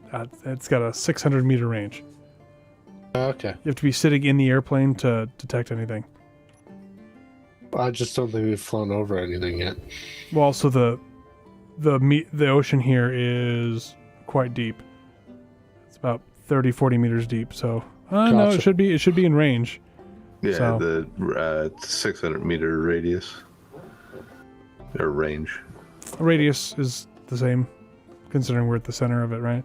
It's got a 600-meter range. Okay. You have to be sitting in the airplane to detect anything. I just don't think we've flown over anything yet. Well, also the ocean here is quite deep. It's about 30-40 meters deep. So no, Gotcha. it should be in range. Yeah, So- the 600-meter radius or range. Radius is the same, considering we're at the center of it, right?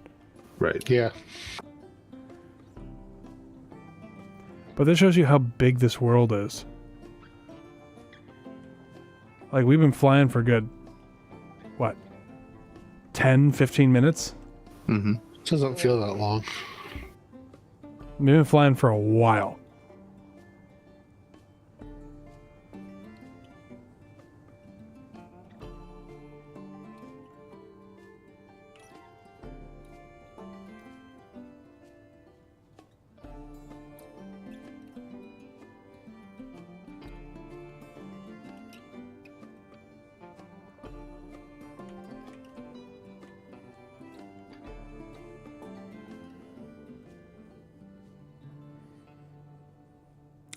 Right. Yeah. But this shows you how big this world is. Like, we've been flying for good, what, 10, 15 minutes? Mm-hmm. Doesn't feel that long. We've been flying for a while.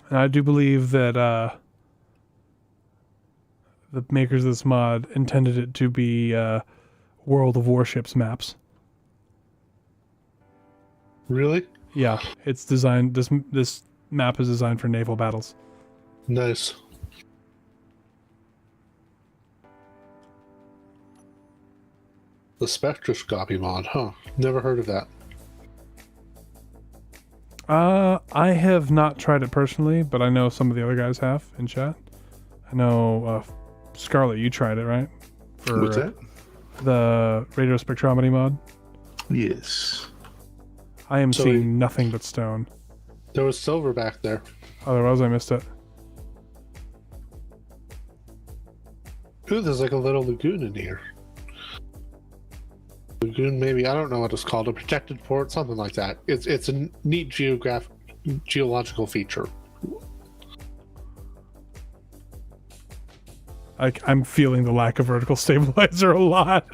And I do believe that the makers of this mod intended it to be World of Warships maps. Really? Yeah, it's designed. This map is designed for naval battles. Nice. The spectroscopy mod, huh? Never heard of that. I have not tried it personally, but I know some of the other guys have in chat. I know, Scarlet, you tried it, right? For, What's that? The radio spectrometry mod. Yes. I am So seeing nothing but stone. There was silver back there. Otherwise, I missed it. Ooh, there's like a little lagoon in here. Lagoon, maybe, I don't know what it's called, a protected port, something like that. It's a neat geological feature. I'm feeling the lack of vertical stabilizer a lot.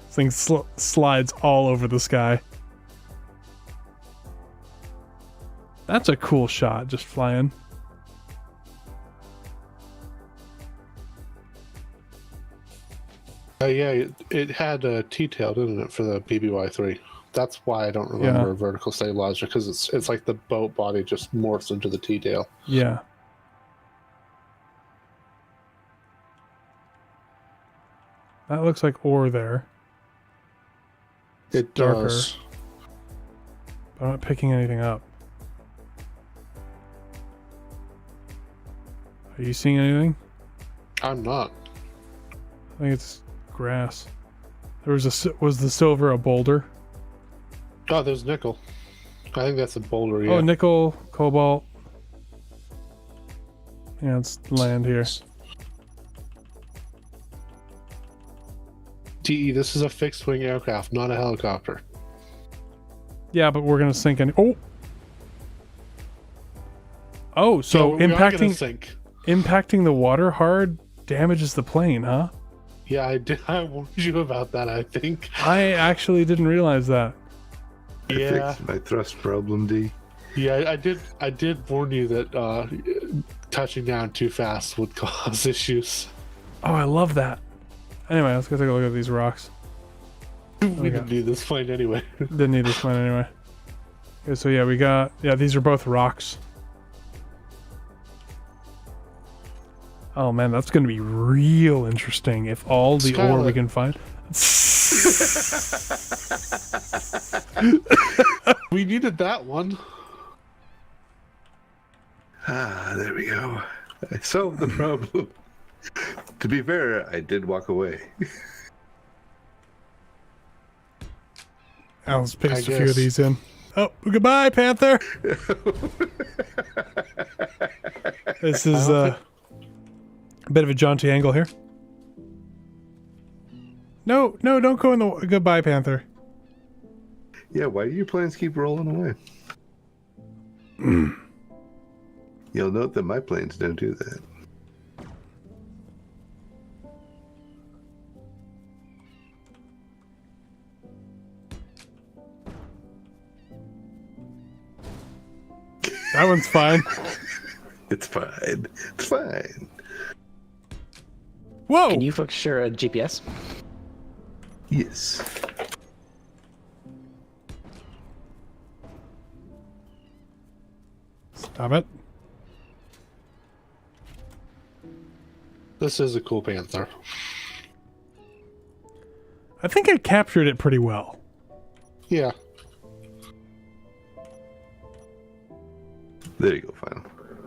This thing slides all over the sky. That's a cool shot, just flying. Yeah, it had a T-tail, didn't it, for the BBY-3? That's why I don't remember vertical stabilizer, because it's like the boat body just morphs into the T-tail. Yeah. That looks like ore there. It darker. does. But I'm not picking anything up. Are you seeing anything? I'm not. I think it's grass. There was was the silver a boulder? Oh, there's nickel. I think that's a boulder, yeah. Oh, nickel, cobalt. Yeah, it's land here. TE, this is a fixed-wing aircraft, not a helicopter. Yeah, but we're gonna sink any. Oh, so we are gonna sink. impacting the water hard damages the plane, huh? Yeah, I did. I warned you about that, I think. I actually didn't realize that. Yeah. I fixed my thrust problem, D. Yeah, I did warn you that touching down too fast would cause issues. Oh, I love that. Anyway, let's go take a look at these rocks. We didn't need this plane anyway. Didn't need this one anyway. Okay, so yeah, we got... Yeah, these are both rocks. Oh man, that's going to be real interesting if all the ore we can find... We needed that one. Ah, there we go. I solved the problem. To be fair, I did walk away. Let's paste a few of these in. Oh, goodbye, Panther! This is a bit of a jaunty angle here. No, don't go in the... Goodbye, Panther. Yeah, why do your planes keep rolling away? You'll note that my planes don't do that. That one's fine. It's fine. It's fine. Whoa! Can you folks share a GPS? Yes. Stop it. This is a cool Panther. I think I captured it pretty well. Yeah. There you go, final.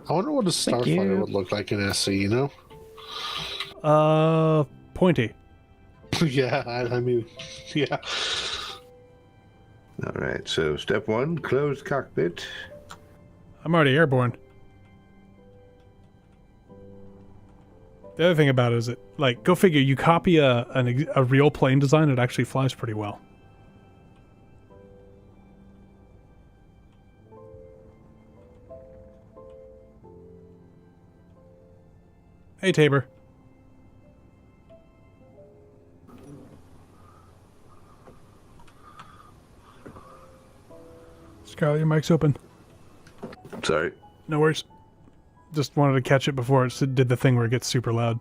I wonder what a Starfighter would look like in SC, you know? Pointy. Yeah, I mean, yeah. All right, so step one, closed cockpit. I'm already airborne. The other thing about it is like, go figure, you copy a real plane design, it actually flies pretty well. Hey, Tabor. Scarlet, your mic's open. Sorry. No worries. Just wanted to catch it before it did the thing where it gets super loud.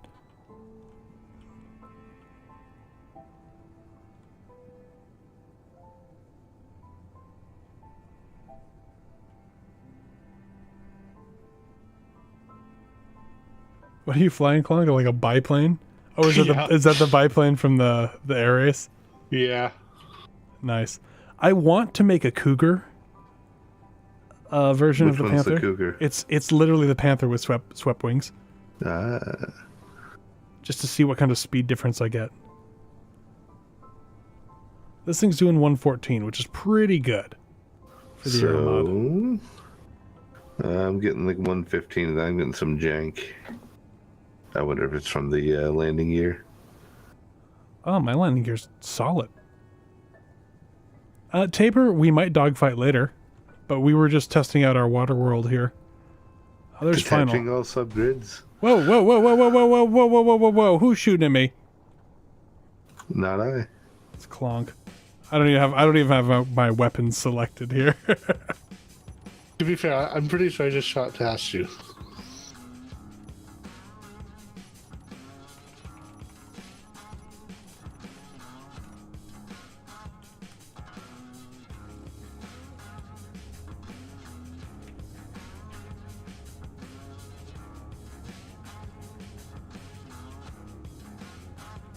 What are you flying, Clonk? Like a biplane? Oh, is that the biplane from the air race? Yeah. Nice. I want to make a cougar version Which of the one's panther. the cougar? It's literally the panther with swept wings. Ah. Just to see what kind of speed difference I get. This thing's doing 114, which is pretty good for the aero mod. I'm getting like 115, and I'm getting some jank. I wonder if it's from the landing gear. Oh, my landing gear's solid. Tabor, we might dogfight later, but we were just testing out our water world here. Oh, there's Detaching Final. all subgrids? Whoa, whoa, whoa, whoa, whoa, whoa, whoa, whoa, whoa, whoa, whoa, whoa! Who's shooting at me? Not I. It's Clonk. I don't even have my weapons selected here. To be fair, I'm pretty sure I just shot past you.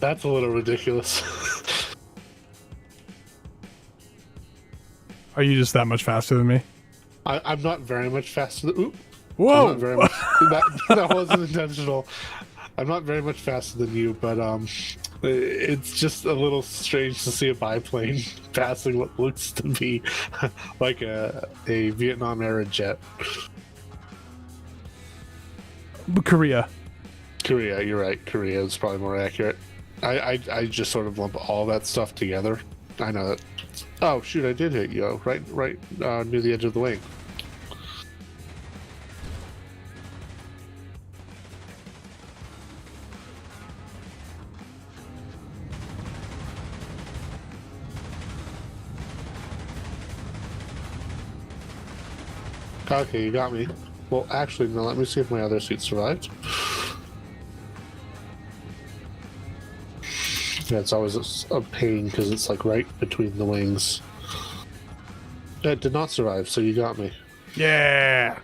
That's a little ridiculous. Are you just that much faster than me? I'm not very much faster than... Oop. Whoa! I'm not very much, that wasn't intentional. I'm not very much faster than you, but it's just a little strange to see a biplane passing what looks to be like a Vietnam era jet. Korea. Korea, you're right. Korea is probably more accurate. I just sort of lump all that stuff together. I know that. Oh shoot! I did hit you right near the edge of the wing. Okay, you got me. Well, actually, no. Let me see if my other suit survived. Yeah, it's always a pain because it's like right between the wings. Yeah, it did not survive, so you got me. Yeah!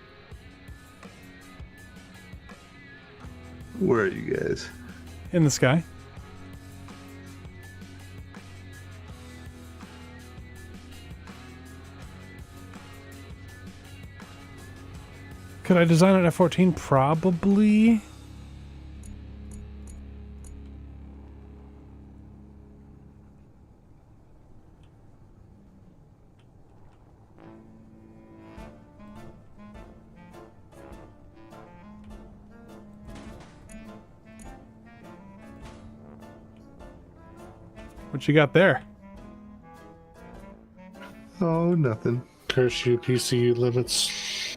Where are you guys? In the sky. Could I design an F-14? Probably. What you got there? Oh, nothing. Curse you, PCU limits.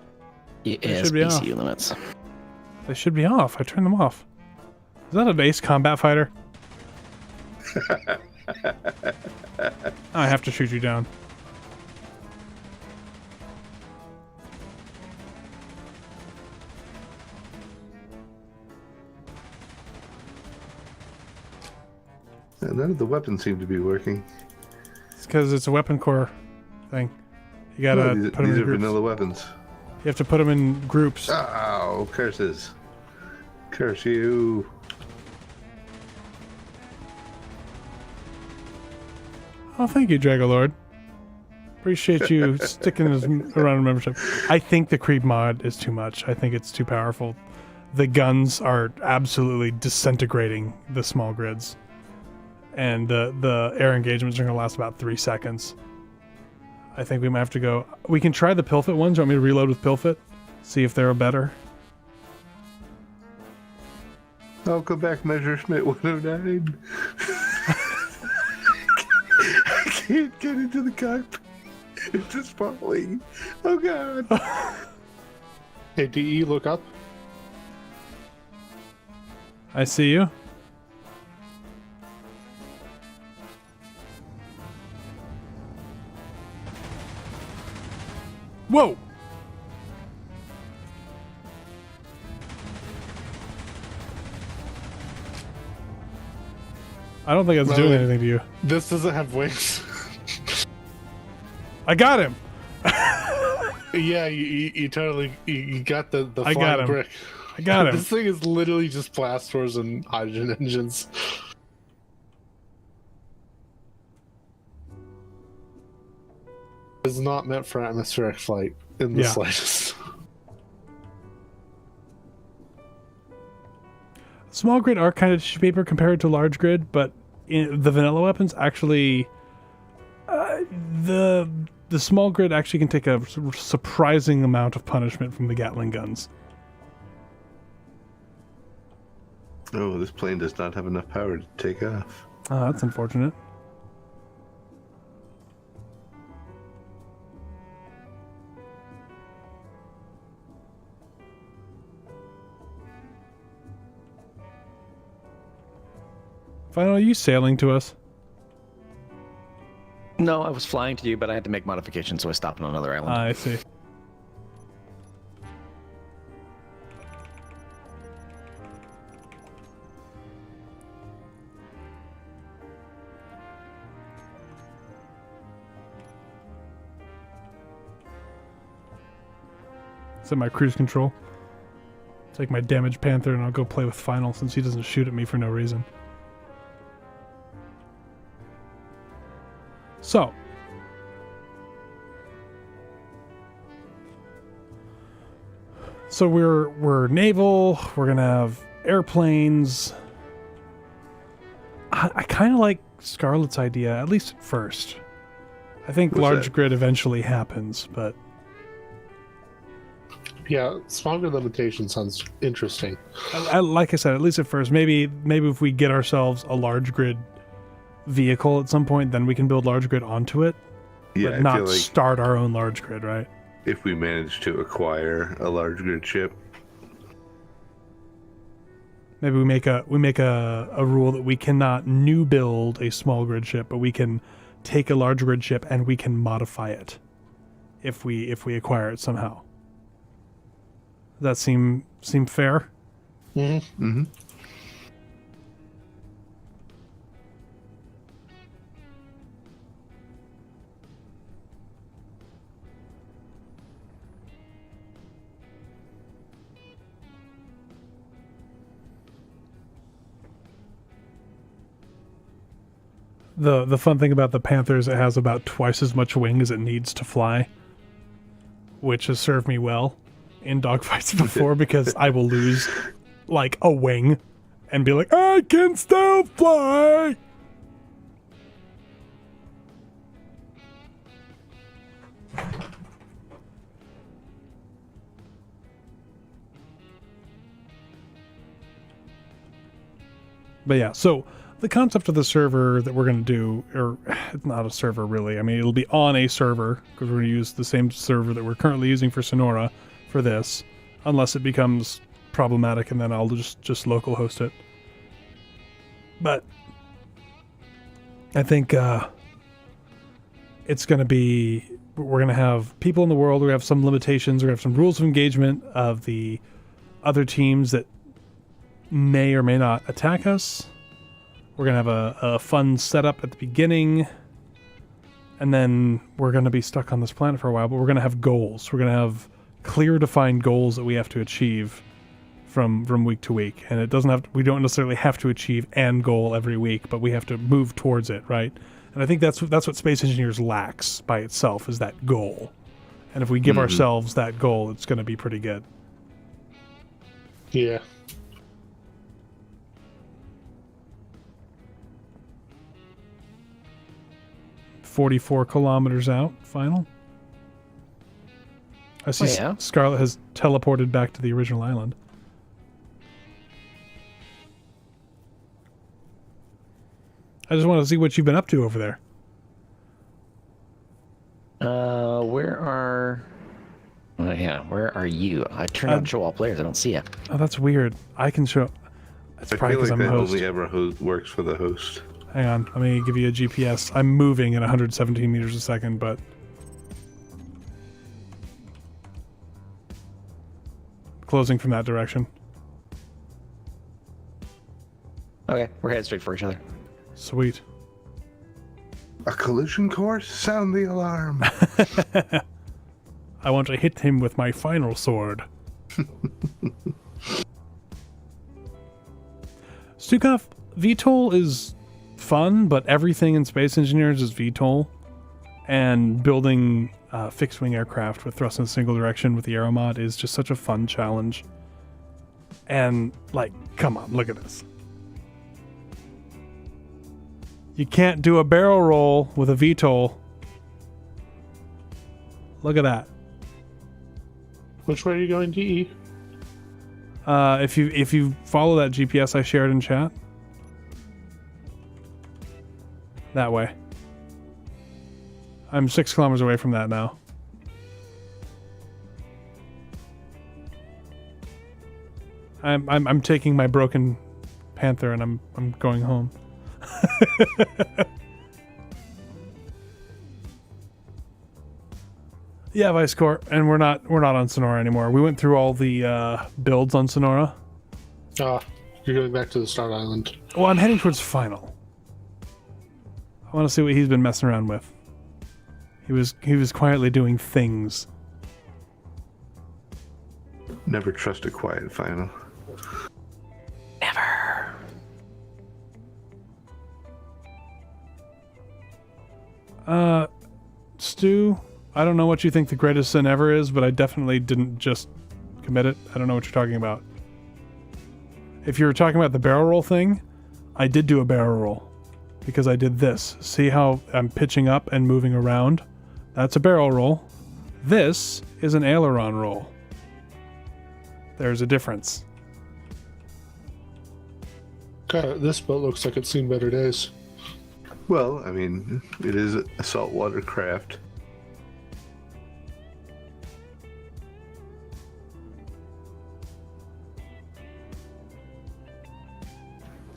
Yes, should be off. PCU limits. They should be off. I turned them off. Is that a base combat fighter? I have to shoot you down. None of the weapons seem to be working. It's because it's a weapon core thing. You gotta No, put them these in are groups. vanilla weapons. You have to put them in groups. Oh, curses. Curse you. Oh, thank you, Dragolord. Appreciate you sticking this around membership. I think the creep mod is too much. I think it's too powerful. The guns are absolutely disintegrating the small grids. And the air engagements are going to last about 3 seconds. I think we might have to go... We can try the Pilfit ones. You want me to reload with Pilfit? See if they're better? I'll go back measure Schmidt 109. I can't get into the cockpit. It's just falling. Oh, God. Hey, DE, look up. I see you. Whoa! I don't think it's doing anything to you. This doesn't have wings. I got him! Yeah, you totally you got the I got flying him. brick. I got him. This thing is literally just blast doors and hydrogen engines. It's not meant for atmospheric flight in the slightest. Small grid are kind of tissue paper compared to large grid, but the vanilla weapons actually, the small grid actually can take a surprising amount of punishment from the Gatling guns. Oh, this plane does not have enough power to take off. Oh, that's unfortunate. Final, are you sailing to us? No, I was flying to you, but I had to make modifications, so I stopped on another island. I see. Set my cruise control. Take my damaged Panther and I'll go play with Final since he doesn't shoot at me for no reason. So, we're naval. We're gonna have airplanes. I kind of like Scarlet's idea, at least at first. I think What's large that? grid eventually happens, but Yeah, smaller limitation sounds interesting. like I said, at least at first. Maybe if we get ourselves a large grid vehicle at some point, then we can build large grid onto it, Yeah, but I not feel like start our own large grid, right? if we manage to acquire a large grid ship, Maybe we make a rule that we cannot new build a small grid ship, but we can take a large grid ship and we can modify it if we acquire it somehow. Does that seem fair? Mm-hmm. mm-hmm. The fun thing about the Panthers, it has about twice as much wing as it needs to fly, which has served me well in dogfights before because I will lose like a wing and be like, I can still fly. But yeah, so the concept of the server that we're going to do, or it's not a server really. I mean, it'll be on a server because we're going to use the same server that we're currently using for Sonora for this, unless it becomes problematic, and then I'll just local host it. But I think it's going to be, we're going to have people in the world. We have some limitations. We have some rules of engagement of the other teams that may or may not attack us. We're going to have a fun setup at the beginning, and then we're going to be stuck on this planet for a while, but we're going to have goals. We're going to have clear defined goals that we have to achieve from week to week. And it doesn't have to, we don't necessarily have to achieve an goal every week, but we have to move towards it, right? And I think that's what Space Engineers lacks by itself, is that goal. And if we give ourselves that goal, it's going to be pretty good. Yeah. .44 kilometers out, Final. I see Scarlet has teleported back to the original island. I just want to see what you've been up to over there. Where are you? I turned on show all players. I don't see you. Oh, that's weird. I can show. It's I probably feel because like I'm that a host. only ever works for the host. Hang on, let me give you a GPS. I'm moving at 117 meters a second, but closing from that direction. Okay, we're headed straight for each other. Sweet. A collision course? Sound the alarm. I want to hit him with my final sword. Stukov, VTOL is fun, but everything in Space Engineers is VTOL. And building fixed-wing aircraft with thrust in a single direction with the aero mod is just such a fun challenge. And, like, come on, look at this. You can't do a barrel roll with a VTOL. Look at that. Which way are you going, DE? If you follow that GPS I shared in chat, that way. I'm 6 kilometers away from that now. I'm taking my broken Panther and I'm going home. Yeah, Vice Corps, and we're not on Sonora anymore. We went through all the builds on Sonora. You're going back to the Star Island. Well, I'm heading towards Final. I want to see what he's been messing around with. He was quietly doing things. Never trust a quiet final. Never. Stu, I don't know what you think the greatest sin ever is, but I definitely didn't just commit it. I don't know what you're talking about. If you're talking about the barrel roll thing, I did do a barrel roll because I did this. See how I'm pitching up and moving around? That's a barrel roll. This is an aileron roll. There's a difference. God, this boat looks like it's seen better days. Well, I mean, it is a saltwater craft.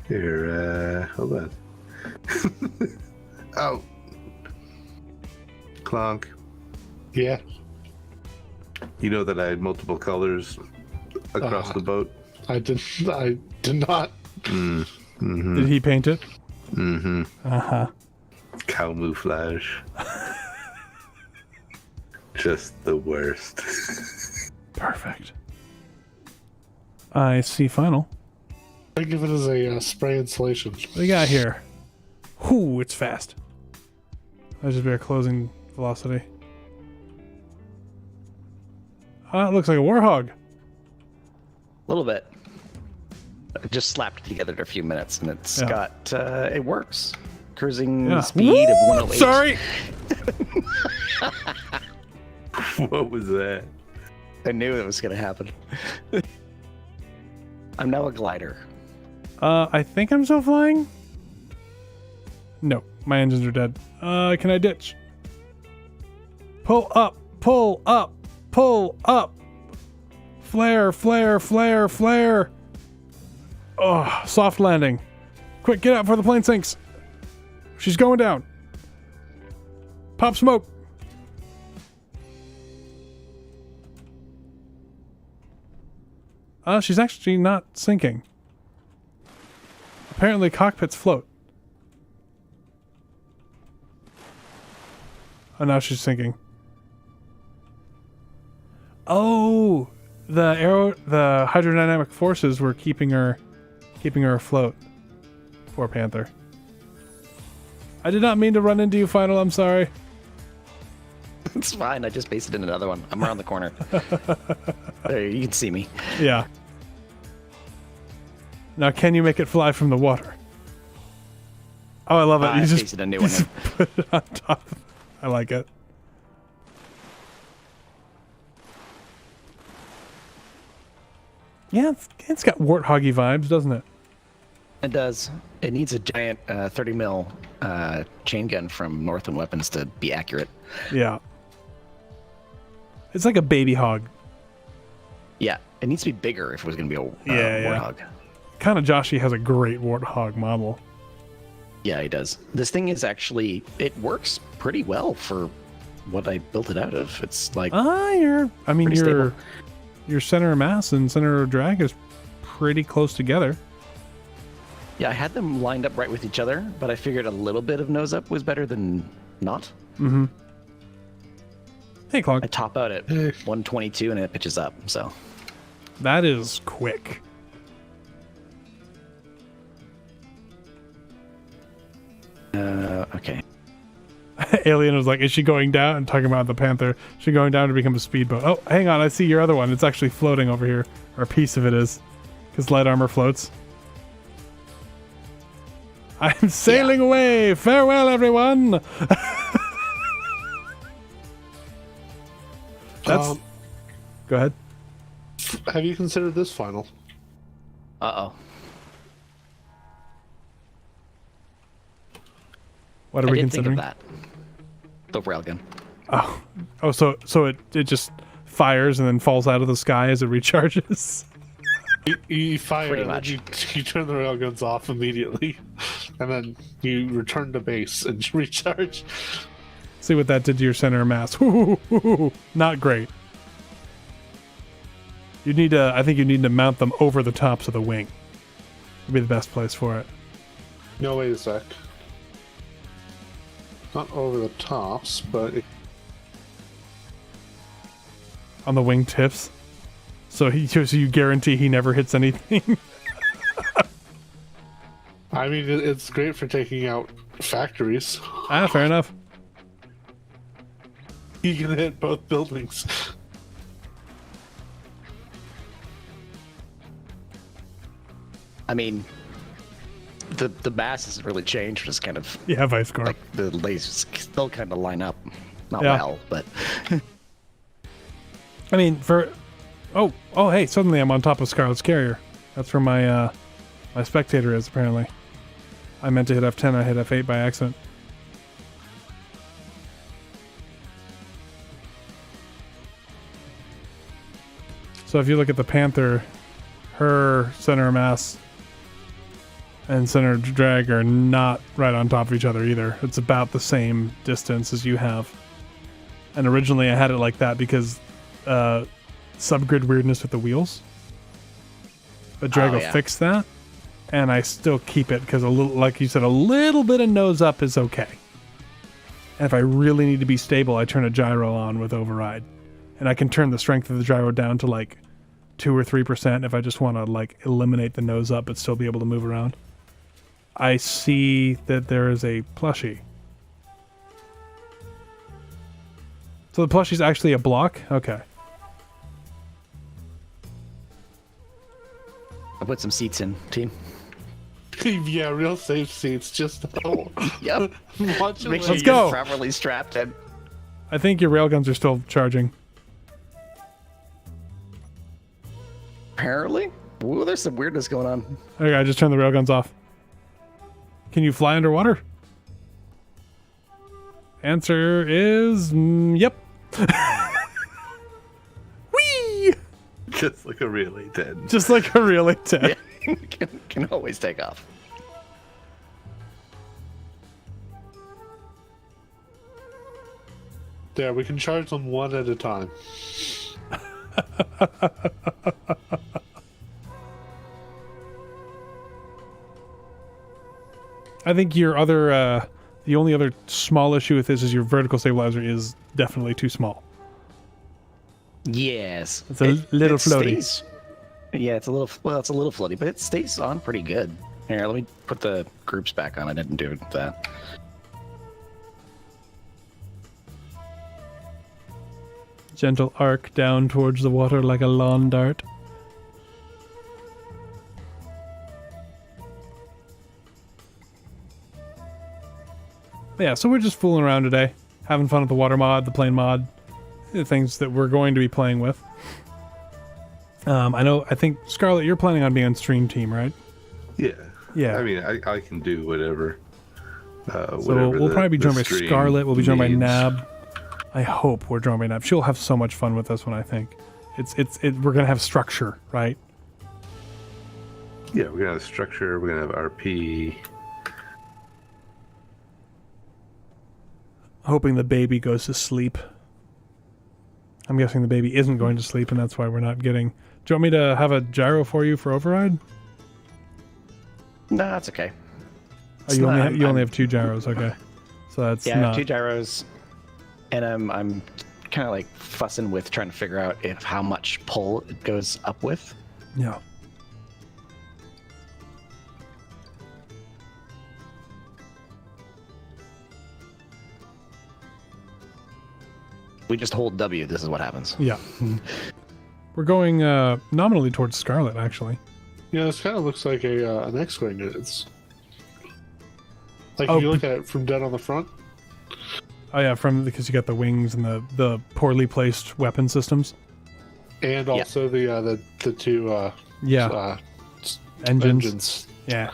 Here, hold on. Oh. Clonk. Yeah. You know that I had multiple colors across the boat? I did not. Mm-hmm. Did he paint it? Mm-hmm. Uh-huh. Camouflage. Just the worst. Perfect. I see Final. I give it as a spray installation. What do you got here? Whoo, it's fast. That should be our closing velocity. Oh, it looks like a warhog. A little bit. I just slapped it together in a few minutes, and it's got it works. Cruising speed of 108. Sorry. What was that? I knew it was going to happen. I'm now a glider. I think I'm still flying. No, my engines are dead. Can I ditch? Pull up, pull up, pull up. Flare, flare, flare, flare. Oh, soft landing. Quick, get out before the plane sinks. She's going down. Pop smoke. She's actually not sinking. Apparently cockpits float. Oh, now she's sinking. Oh, the hydrodynamic forces were keeping her afloat. Poor Panther. I did not mean to run into you, Final. I'm sorry. It's fine. I just pasted in another one. I'm around the corner. There, you can see me. Yeah. Now, can you make it fly from the water? Oh, I love it. I You just pasted a new one in. put it on top. I like it. Yeah, it's got warthoggy vibes, doesn't it? It does. It needs a giant 30 mil chain gun from Northwind Weapons to be accurate. Yeah. It's like a baby hog. Yeah, it needs to be bigger if it was going to be a warthog. Kind of Joshy has a great warthog model. Yeah, he does. This thing is actually, it works pretty well for what I built it out of. It's like your stable. your center of mass and center of drag is pretty close together. Yeah, I had them lined up right with each other, but I figured a little bit of nose up was better than not. Mm-hmm. Hey, Clog. I top out at 122 and it pitches up, so. That is quick. Okay. Alien was like, is she going down? I'm talking about the Panther. Is she going down to become a speedboat? Oh, hang on. I see your other one. It's actually floating over here. Or a piece of it is. Because light armor floats. I'm sailing away. Farewell, everyone. That's... Go ahead. Have you considered this final? Uh-oh. What are I we did considering? think of that. The railgun. Oh, so it just fires and then falls out of the sky as it recharges. You fire, Pretty and then much. you turn the railguns off immediately, and then you return to base and recharge. See what that did to your center of mass. Not great. You need to. I think you need to mount them over the tops of the wing. Would be the best place for it. No, wait a sec. Not over the tops, but On the wing tips. So you guarantee he never hits anything. I mean, it's great for taking out factories. Fair enough. You can hit both buildings. I mean, the mass hasn't really changed. Just kind of Yeah, Vice Corp. like the lasers still kind of line up. Not Yeah. well, but I mean, for oh, hey! Suddenly I'm on top of Scarlet's carrier. That's where my my spectator is apparently. I meant to hit F10. I hit F8 by accident. So if you look at the Panther, her center of mass and center of drag are not right on top of each other either. It's about the same distance as you have. And originally I had it like that because subgrid weirdness with the wheels. But Drago fixed that, and I still keep it because a little, like you said, a little bit of nose up is okay. And if I really need to be stable, I turn a gyro on with override, and I can turn the strength of the gyro down to like 2 or 3% if I just want to like eliminate the nose up but still be able to move around. I see that there is a plushie. So the plushie's actually a block? Okay. I put some seats in, team. Yeah, real safe seats. Just Yep. watch Make it. sure Let's you're go. properly strapped in. I think your railguns are still charging. Apparently. Ooh, there's some weirdness going on. Okay, I just turned the railguns off. Can you fly underwater? Answer is yep. Whee! Just like a real A10. Just like a real A10. can always take off. There, we can charge them one at a time. I think your other, the only other small issue with this is your vertical stabilizer is definitely too small. Yes. It's a little floaty. Stays, yeah, it's a little floaty, but it stays on pretty good. Here, let me put the groups back on. I didn't do that. Gentle arc down towards the water like a lawn dart. But yeah, so we're just fooling around today, having fun with the water mod, the plane mod, the things that we're going to be playing with. I think Scarlet, you're planning on being on stream team, right? Yeah. Yeah. I mean, I can do whatever. So Whatever we'll probably be joined by stream Scarlet. We'll be joined by needs. Nab. I hope we're joined by Nab. She'll have so much fun with us when I think. We're gonna have structure, right? Yeah, we're gonna have structure. We're gonna have RP. Hoping the baby goes to sleep. I'm guessing the baby isn't going to sleep, and that's why we're not getting... Do you want me to have a gyro for you for override? No, that's okay. Oh, you only have 2 gyros, okay. So that's Yeah, I not... have 2 gyros, and I'm kind of like fussing with trying to figure out how much pull it goes up with. Yeah. We just hold W. This is what happens. Yeah. We're going nominally towards Scarlet, actually. Yeah, this kind of looks like an X-wing. It's like Oh, if you look at it from dead on the front. Oh yeah, because you got the wings and the poorly placed weapon systems. And also the two Engines. Yeah.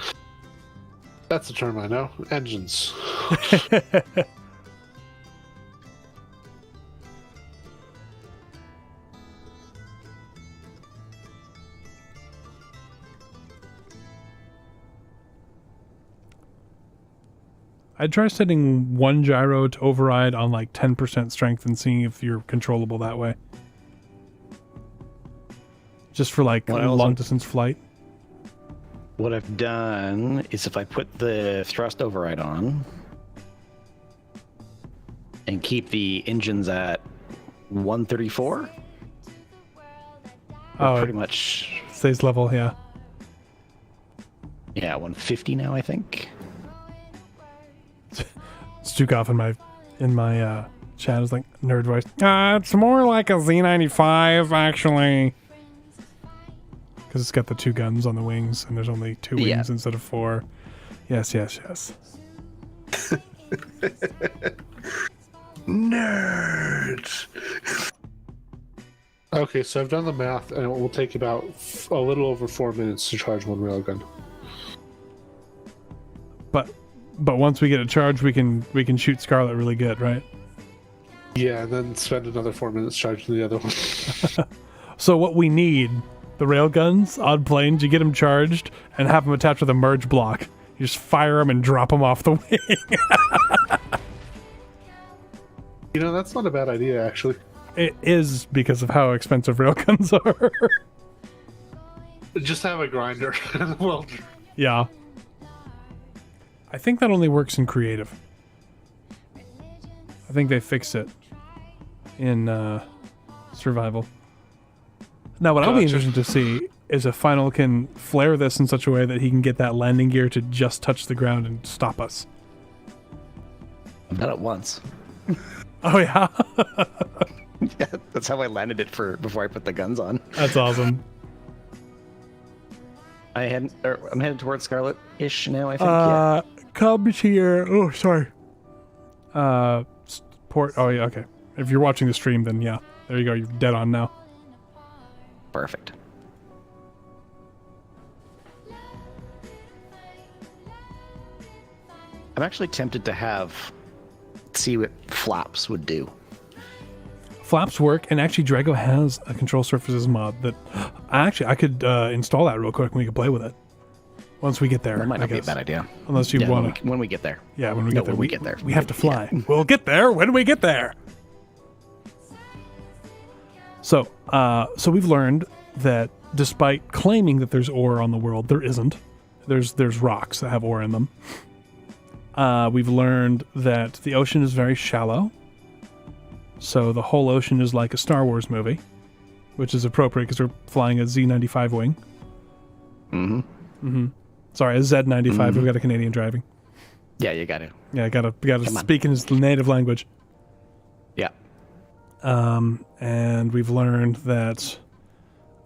That's the term I know. Engines. I'd try setting one gyro to override on like 10% strength and seeing if you're controllable that way. Just for like long distance flight. What I've done is if I put the thrust override on and keep the engines at 134, pretty much stays level, yeah. Yeah, 150 now, I think. Stukov in my chat is like nerd voice. It's more like a Z95 actually, because it's got the 2 guns on the wings and there's only 2 wings instead of 4. Yes. Nerds. Okay, so I've done the math, and it will take about a little over 4 minutes to charge one railgun. But once we get it charged, we can shoot Scarlet really good, right? Yeah, and then spend another 4 minutes charging the other one. So what we need, the railguns, odd planes, you get them charged and have them attached with a merge block. You just fire them and drop them off the wing. You know, that's not a bad idea, actually. It is because of how expensive railguns are. Just have a grinder and a welder. Yeah. I think that only works in creative. I think they fixed it in survival. Now, what I'll be interested to see is if Final can flare this in such a way that he can get that landing gear to just touch the ground and stop us. I've done it once. Oh, yeah? Yeah, that's how I landed it before I put the guns on. That's awesome. I'm headed towards Scarlet-ish now, I think. Cubs here. Oh, sorry. Port. Oh, yeah, okay. If you're watching the stream, then yeah. There you go. You're dead on now. Perfect. I'm actually tempted to see what flaps would do. Flaps work, and actually Drago has a control surfaces mod that I could install that real quick and we could play with it once we get there. That might not be a bad idea. Unless you want to. When we get there. Yeah, when we get there. We have to fly. Yeah. We'll get there when we get there. So we've learned that despite claiming that there's ore on the world, there isn't. There's rocks that have ore in them. We've learned that the ocean is very shallow. So the whole ocean is like a Star Wars movie, which is appropriate because we're flying a Z95 wing. Sorry, a Z95. We've got a Canadian driving. Yeah, you got to. Yeah, gotta speak in his native language. Yeah. And we've learned that,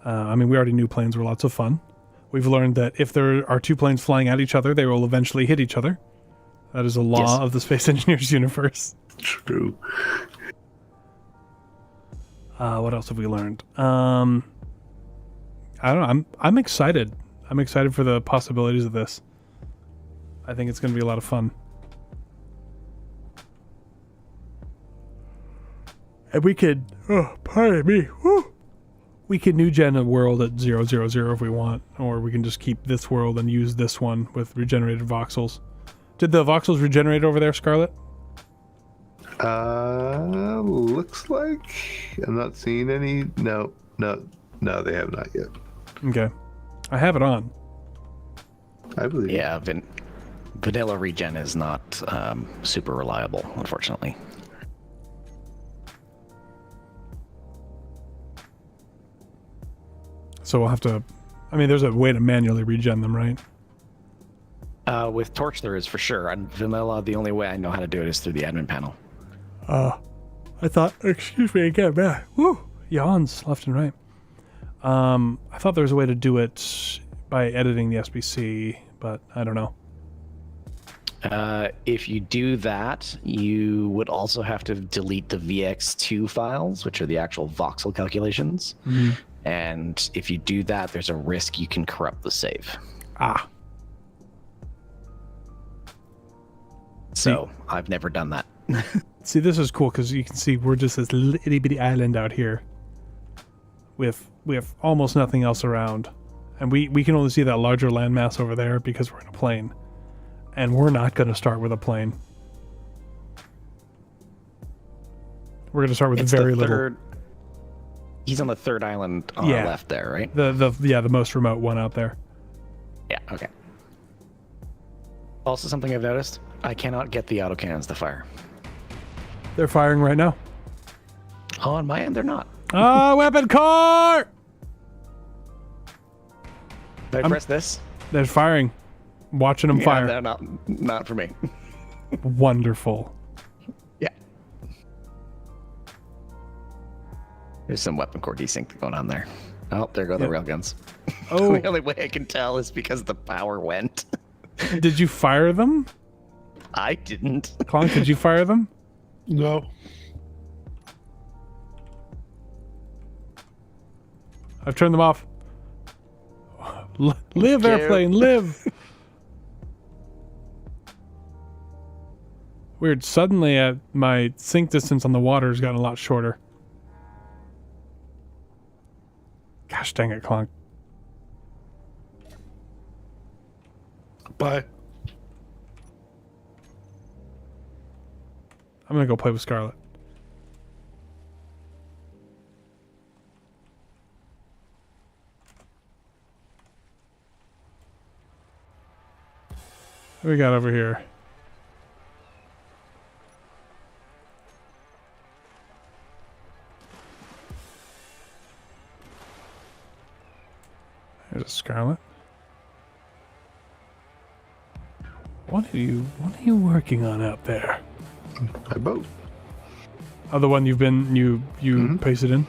we already knew planes were lots of fun. We've learned that if there are 2 planes flying at each other, they will eventually hit each other. That is a law of the Space Engineers universe. True. What else have we learned? I don't know. I'm excited. I'm excited for the possibilities of this. I think it's going to be a lot of fun. And we could, pardon me, we could new gen a world at 000 if we want, or we can just keep this world and use this one with regenerated voxels. Did the voxels regenerate over there, Scarlet? Looks like I'm not seeing any. No, they have not yet. Okay, I have it on. I believe. Yeah, vanilla regen is not super reliable, unfortunately. So we'll have to. There's a way to manually regen them, right? With Torch, there is for sure. On vanilla, the only way I know how to do it is through the admin panel. I thought, excuse me again, man. Woo! Yawns left and right. I thought there was a way to do it by editing the SBC, but I don't know. If you do that, you would also have to delete the VX2 files, which are the actual voxel calculations. Mm-hmm. And if you do that, there's a risk you can corrupt the save. Ah. So I've never done that. See, this is cool because you can see we're just this itty bitty island out here with almost nothing else around. And we can only see that larger landmass over there because we're in a plane. And we're not going to start with a plane. We're going to start with very little. He's on the third island on our left there, right? The most remote one out there. Yeah, okay. Also, something I've noticed, I cannot get the autocannons to fire. They're firing right now. Oh, on my end, they're not. Ah, weapon core! Did I press this? They're firing. Watching them fire. No, not for me. Wonderful. Yeah. There's some weapon core desync going on there. Oh, there go the railguns. Oh. The only way I can tell is because the power went. Did you fire them? I didn't. Clonk, did you fire them? No. I've turned them off. Live, airplane, live! Weird. Suddenly, my sink distance on the water has gotten a lot shorter. Gosh dang it, Clonk. Bye. I'm gonna go play with Scarlet. What do we got over here? There's a Scarlet. What are you working on out there? My boat. Oh, the one you pasted in?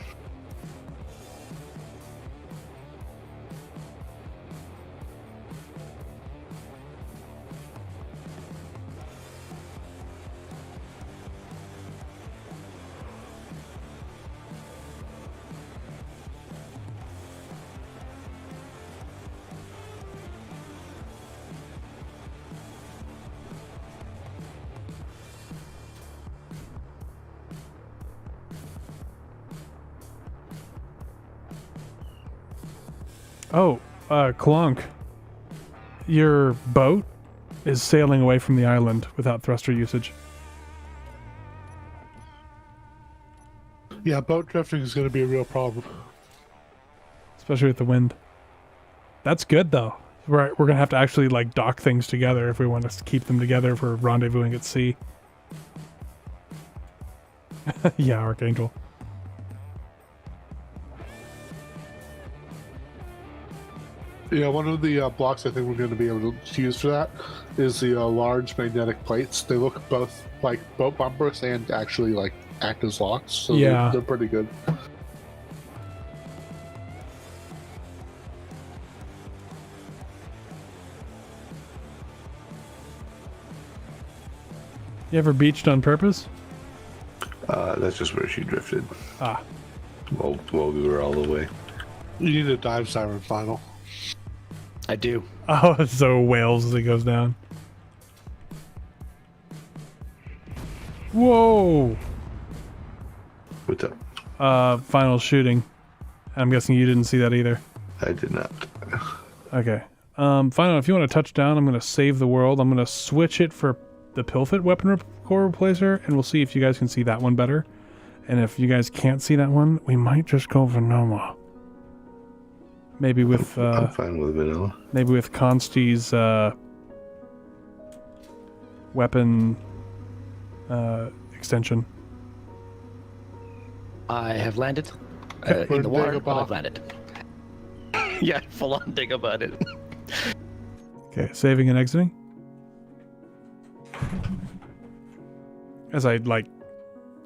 Oh, Clonk. Your boat is sailing away from the island without thruster usage. Yeah, boat drifting is going to be a real problem. Especially with the wind. That's good, though. We're going to have to actually, like, dock things together if we want to keep them together for rendezvousing at sea. Yeah, Archangel. Yeah, one of the blocks I think we're going to be able to use for that is the large magnetic plates. They look both like boat bumpers and actually like act as locks, so yeah, they're pretty good. You ever beached on purpose? That's just where she drifted. Ah. While we were all the way. You need a dive siren final. I do. Oh, so wails as it goes down. Whoa! What's up? Final shooting. I'm guessing you didn't see that either. I did not. Okay. Final, if you want to touch down, I'm going to save the world. I'm going to switch it for the Pilfit weapon core replacer, and we'll see if you guys can see that one better. And if you guys can't see that one, we might just go vanilla. Maybe with I'm fine with vanilla. Maybe with Consti's weapon extension. I have landed in the water, but I've landed. Yeah, full on dig about it. Okay, saving and exiting. As I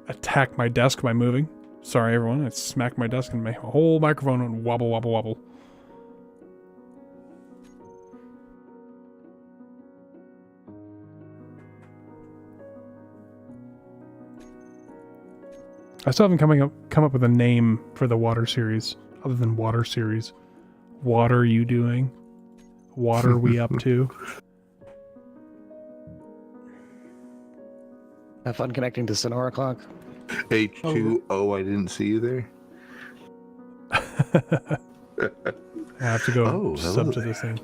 attack my desk by moving. Sorry, everyone. I smacked my desk and my whole microphone went wobble, wobble, wobble. I still haven't come up with a name for the water series other than water series. What are you doing? What are we up to? Have fun connecting to Sonora clock. H2O, I didn't see you there. I have to go sub hello to there. this thing.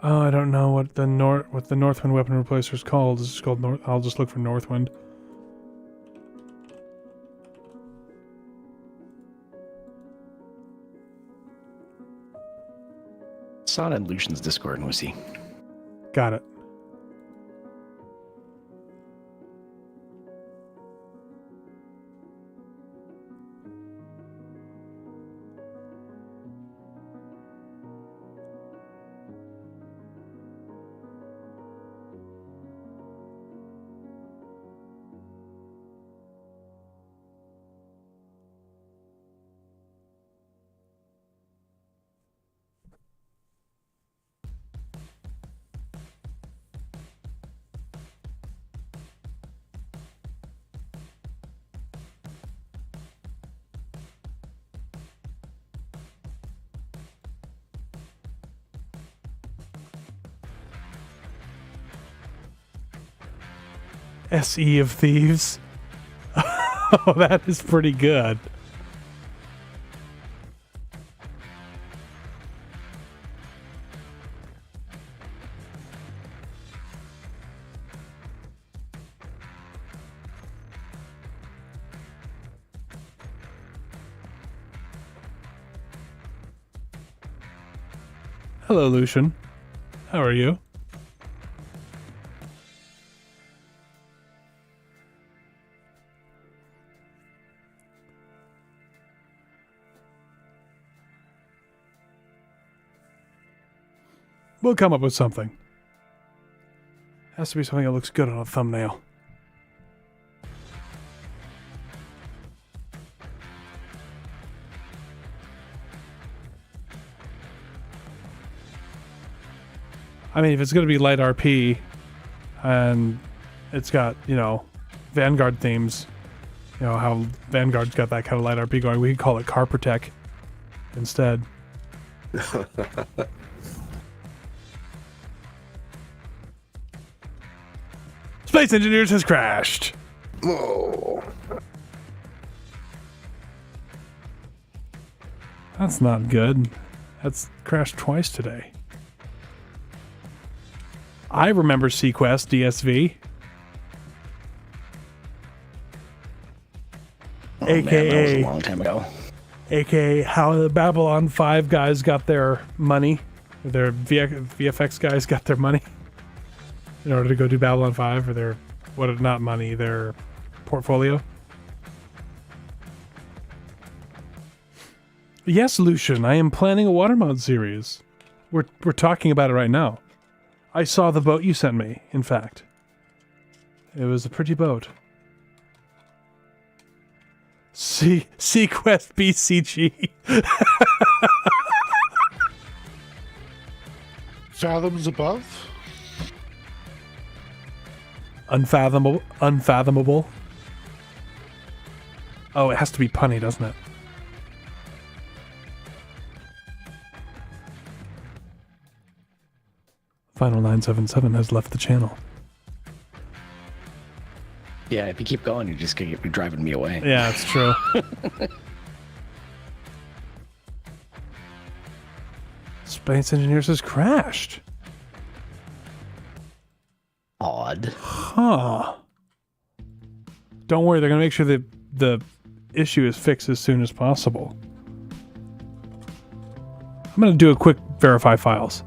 Oh, I don't know what the Northwind weapon replacer is called. It's called North. I'll just look for Northwind. Saw it in Lucian's Discord, and we see. Got it. SE of Thieves. Oh, that is pretty good. Hello, Lucian. How are you? We'll come up with something. Has to be something that looks good on a thumbnail. I mean, if it's going to be light RP and it's got, you know, Vanguard themes, you know, how Vanguard's got that kind of light RP going, we could call it Carprotec instead. Space Engineers has crashed. Whoa. That's not good. That's crashed twice today. I remember Sequest DSV. Oh, AKA, man, that was a long time ago. AKA how the Babylon 5 guys got their money. Their VFX guys got their money in order to go do Babylon 5 for their, not money, their portfolio. Yes, Lucian, I am planning a water mod series. We're talking about it right now. I saw the boat you sent me, in fact. It was a pretty boat. Sequest BCG. Fathoms above? Unfathomable. Oh, it has to be punny, doesn't it? Final 977 has left the channel. Yeah, if you keep going, you're just going to be driving me away. Yeah, it's true. Space Engineers has crashed. Odd. Huh. Don't worry, they're going to make sure that the issue is fixed as soon as possible. I'm going to do a quick verify files.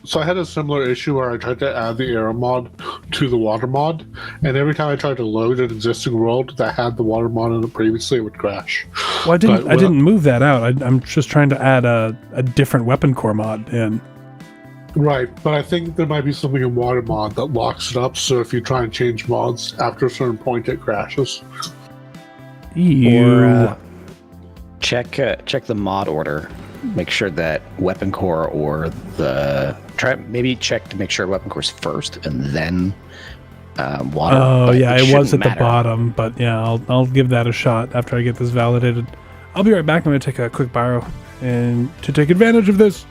So I had a similar issue where I tried to add the arrow mod to the water mod, and every time I tried to load an existing world that had the water mod in it previously, it would crash. Well, I But didn't move that out. I'm just trying to add a different weapon core mod in. Right, but I think there might be something in water mod that locks it up, so if you try and change mods after a certain point, it crashes. Ew. Or check the mod order. Make sure that weapon core or maybe check to make sure weapon core's first and then water. Oh but yeah, it was at shouldn't the matter. bottom, but yeah, I'll give that a shot after I get this validated. I'll be right back. I'm going to take a quick bio and to take advantage of this.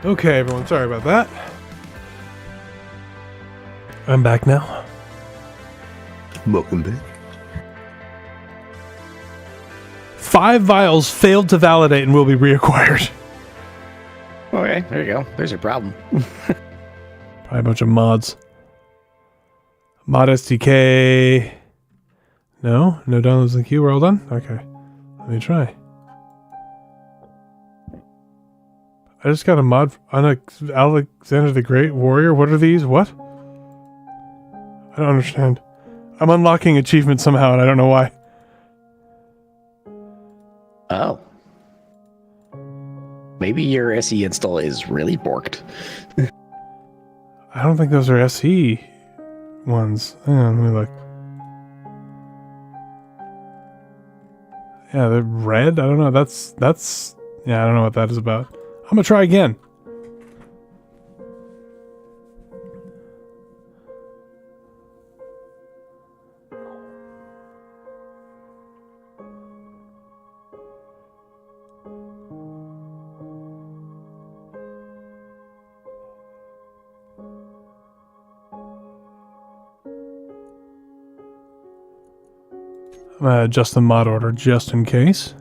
Okay, everyone, sorry about that. I'm back now. Welcome back. 5 vials failed to validate and will be reacquired. Okay, there you go. There's your problem. Probably a bunch of mods. Mod SDK. No downloads in the queue. We're all done? Okay. Let me try. I just got a mod on Alexander the Great Warrior. What are these? What? I don't understand. I'm unlocking achievements somehow and I don't know why. Oh. Maybe your SE install is really borked. I don't think those are SE ones. Hang on, let me look. Yeah, they're red. I don't know. That's yeah, I don't know what that is about. I'm gonna try again. I'm gonna adjust the mod order just in case.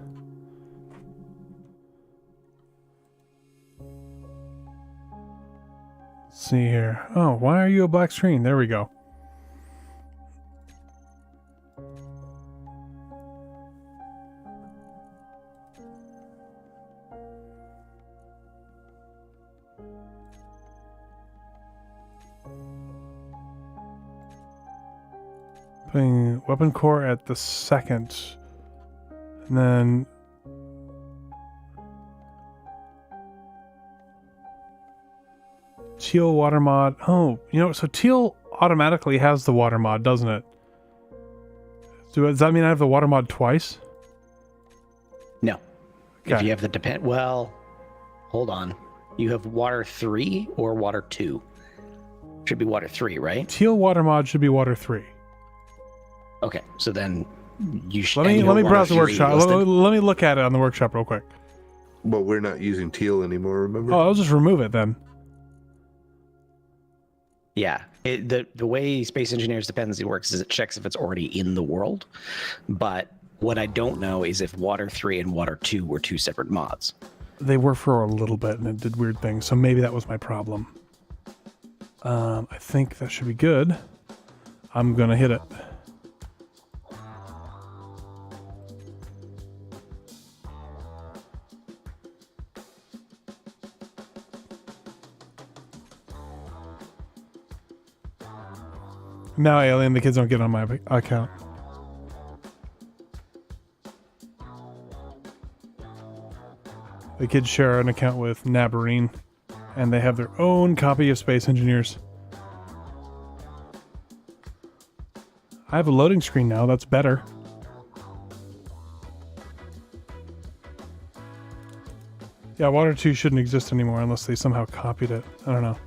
Let's see here. Oh, why are you a black screen? There we go. Putting weapon core at the second. And then teal water mod. Oh, so teal automatically has the water mod, doesn't it? Does that mean I have the water mod twice? No. If Okay. you have the well, hold on. You have water 3 or water 2? Should be water 3, right? Teal water mod should be water 3. Okay, so then you should. Let me browse the water workshop. 3 listed? Let me look at it on the workshop real quick. Well, we're not using teal anymore, remember? Oh, I'll just remove it then. Yeah, the way Space Engineers Dependency works is it checks if it's already in the world. But what I don't know is if Water 3 and Water 2 were 2 separate mods. They were for a little bit and it did weird things, so maybe that was my problem. I think that should be good. I'm gonna hit it. Now, Alien, the kids don't get on my account. The kids share an account with Nabarine, and they have their own copy of Space Engineers. I have a loading screen now, that's better. Yeah, Water 2 shouldn't exist anymore unless they somehow copied it. I don't know.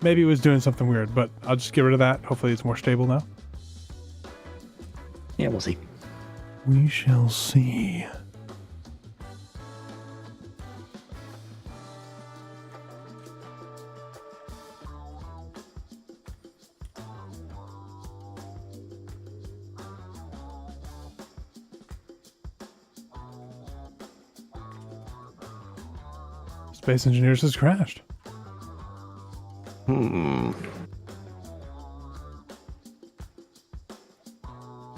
Maybe it was doing something weird, but I'll just get rid of that. Hopefully it's more stable now. Yeah, we'll see. We shall see. Space Engineers has crashed.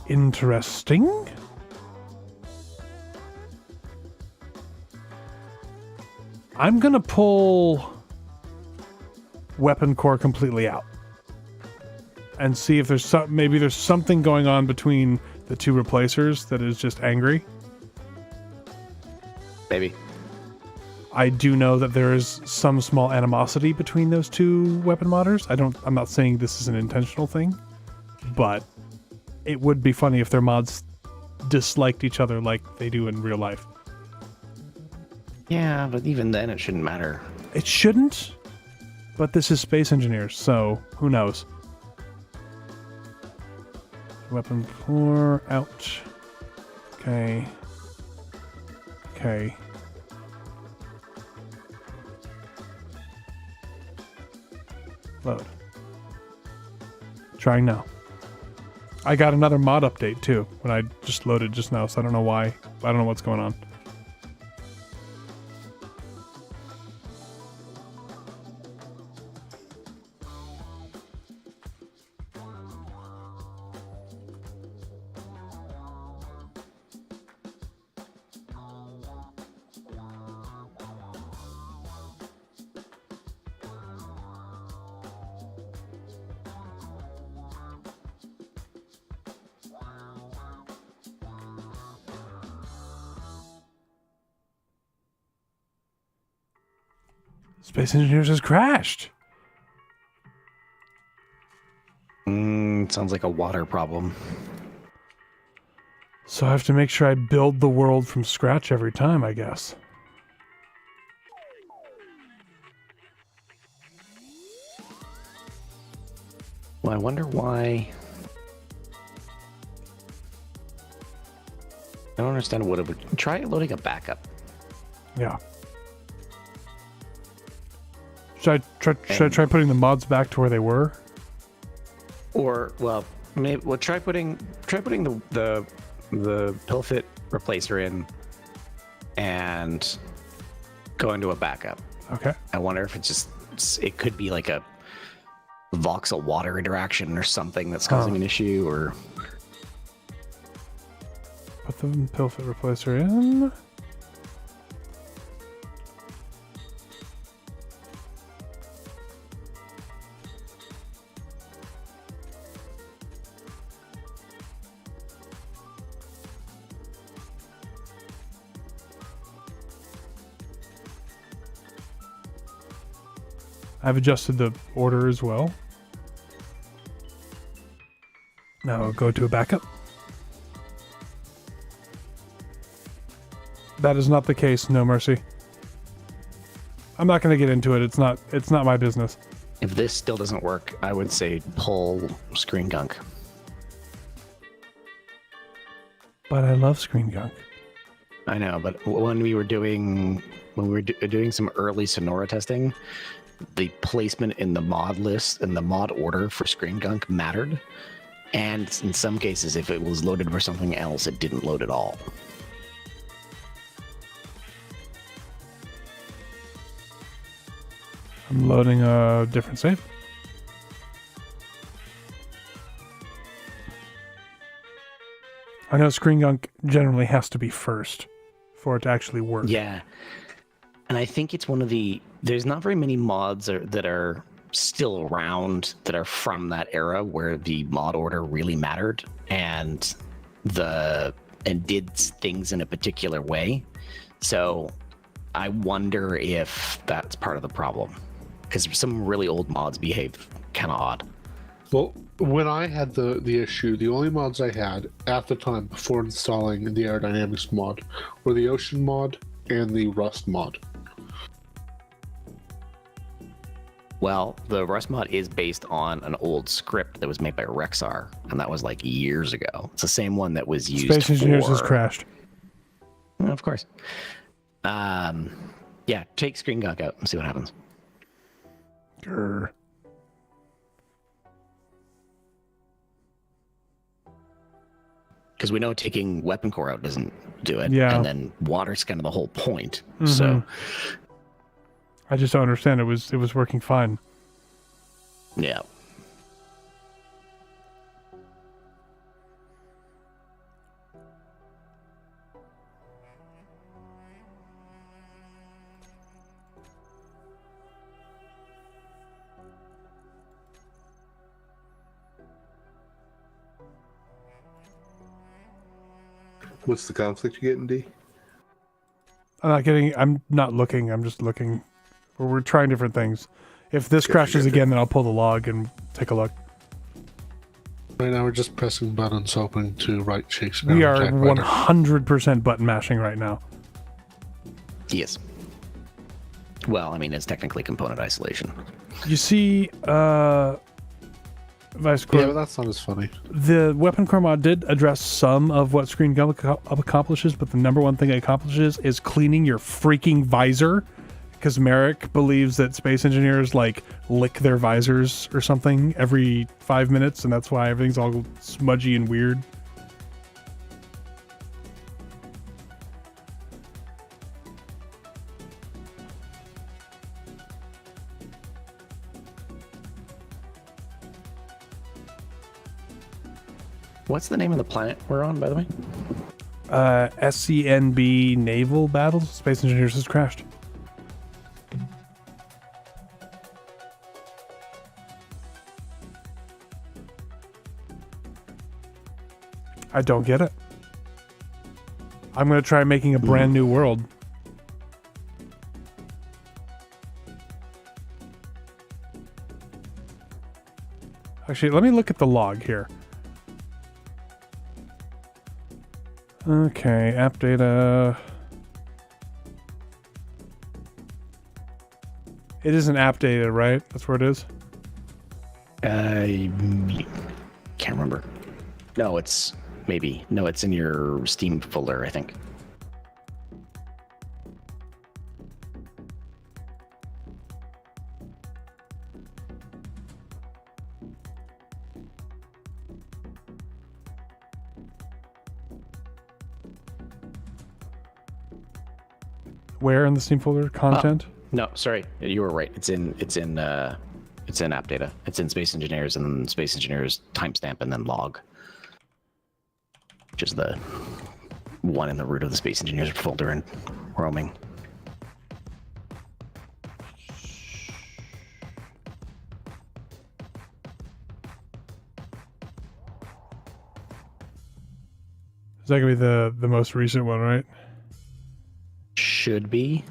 Interesting. I'm gonna pull weapon core completely out and see if there's maybe there's something going on between the two replacers that is just angry. Maybe. I do know that there is some small animosity between those two weapon modders. I'm not saying this is an intentional thing, but it would be funny if their mods disliked each other like they do in real life. Yeah, but even then it shouldn't matter. It shouldn't, but this is Space Engineers, so who knows? Weapon core out. Okay. Okay. Load. Trying now. I got another mod update too when I just loaded just now, so I don't know why. I don't know what's going on. Space Engineers has crashed. Sounds like a water problem. So I have to make sure I build the world from scratch every time, I guess. Well, I wonder why. I don't understand what it would. Try loading a backup. Yeah. Should I try putting the mods back to where they were? Or maybe try putting the pill fit replacer in and go into a backup. Okay. I wonder if it could be like a voxel water interaction or something that's causing an issue, or Put the pill fit replacer in. I've adjusted the order as well. Now I'll go to a backup. That is not the case, no mercy. I'm not going to get into it. It's not my business. If this still doesn't work, I would say pull screen gunk. But I love screen gunk. I know, but when we were doing some early Sonora testing, the placement in the mod list and the mod order for screen gunk mattered. And in some cases, if it was loaded for something else, it didn't load at all. I'm loading a different save. I know screen gunk generally has to be first for it to actually work. Yeah. And I think it's one of there's not very many mods that are still around that are from that era where the mod order really mattered and did things in a particular way. So I wonder if that's part of the problem, because some really old mods behave kind of odd. Well, when I had the issue, the only mods I had at the time before installing the aerodynamics mod were the ocean mod and the rust mod. Well, the Rust mod is based on an old script that was made by Rexar, and that was like years ago. It's the same one that was used Space Engineers has crashed. Of course. Yeah, take screen gunk out and see what happens. Grr. Because we know taking weapon core out doesn't do it. Yeah. And then water's kind of the whole point. Mm-hmm. So I just don't understand. It was working fine. yeah. What's the conflict you're getting, D? I'm not looking. I'm just looking. We're trying different things. If this crashes again, then I'll pull the log and take a look. Right now we're just pressing buttons hoping to right shakes. We are 100% button mashing right now. Yes. Well, I mean, it's technically component isolation. You see, Vice Corp, Yeah, but that's not as funny. the weapon core mod did address some of what screen gunk accomplishes, but the number one thing it accomplishes is cleaning your freaking visor. Because Merrick believes that space engineers like lick their visors or something every 5 minutes, and that's why everything's all smudgy and weird. What's the name of the planet we're on, by the way? SCNB naval battles. Space Engineers has crashed. I don't get it. I'm going to try making a brand new world. Actually, let me look at the log here. Okay, app data. It isn't app data, right? That's where it is? Can't remember. No, it's maybe. No, it's in your Steam folder, I think. Where in the Steam folder? Content? No, sorry, you were right. It's in app data. It's in Space Engineers, and then Space Engineers timestamp and then log, which is the one in the root of the Space Engineers folder in roaming. Is that going to be the most recent one, right? Should be.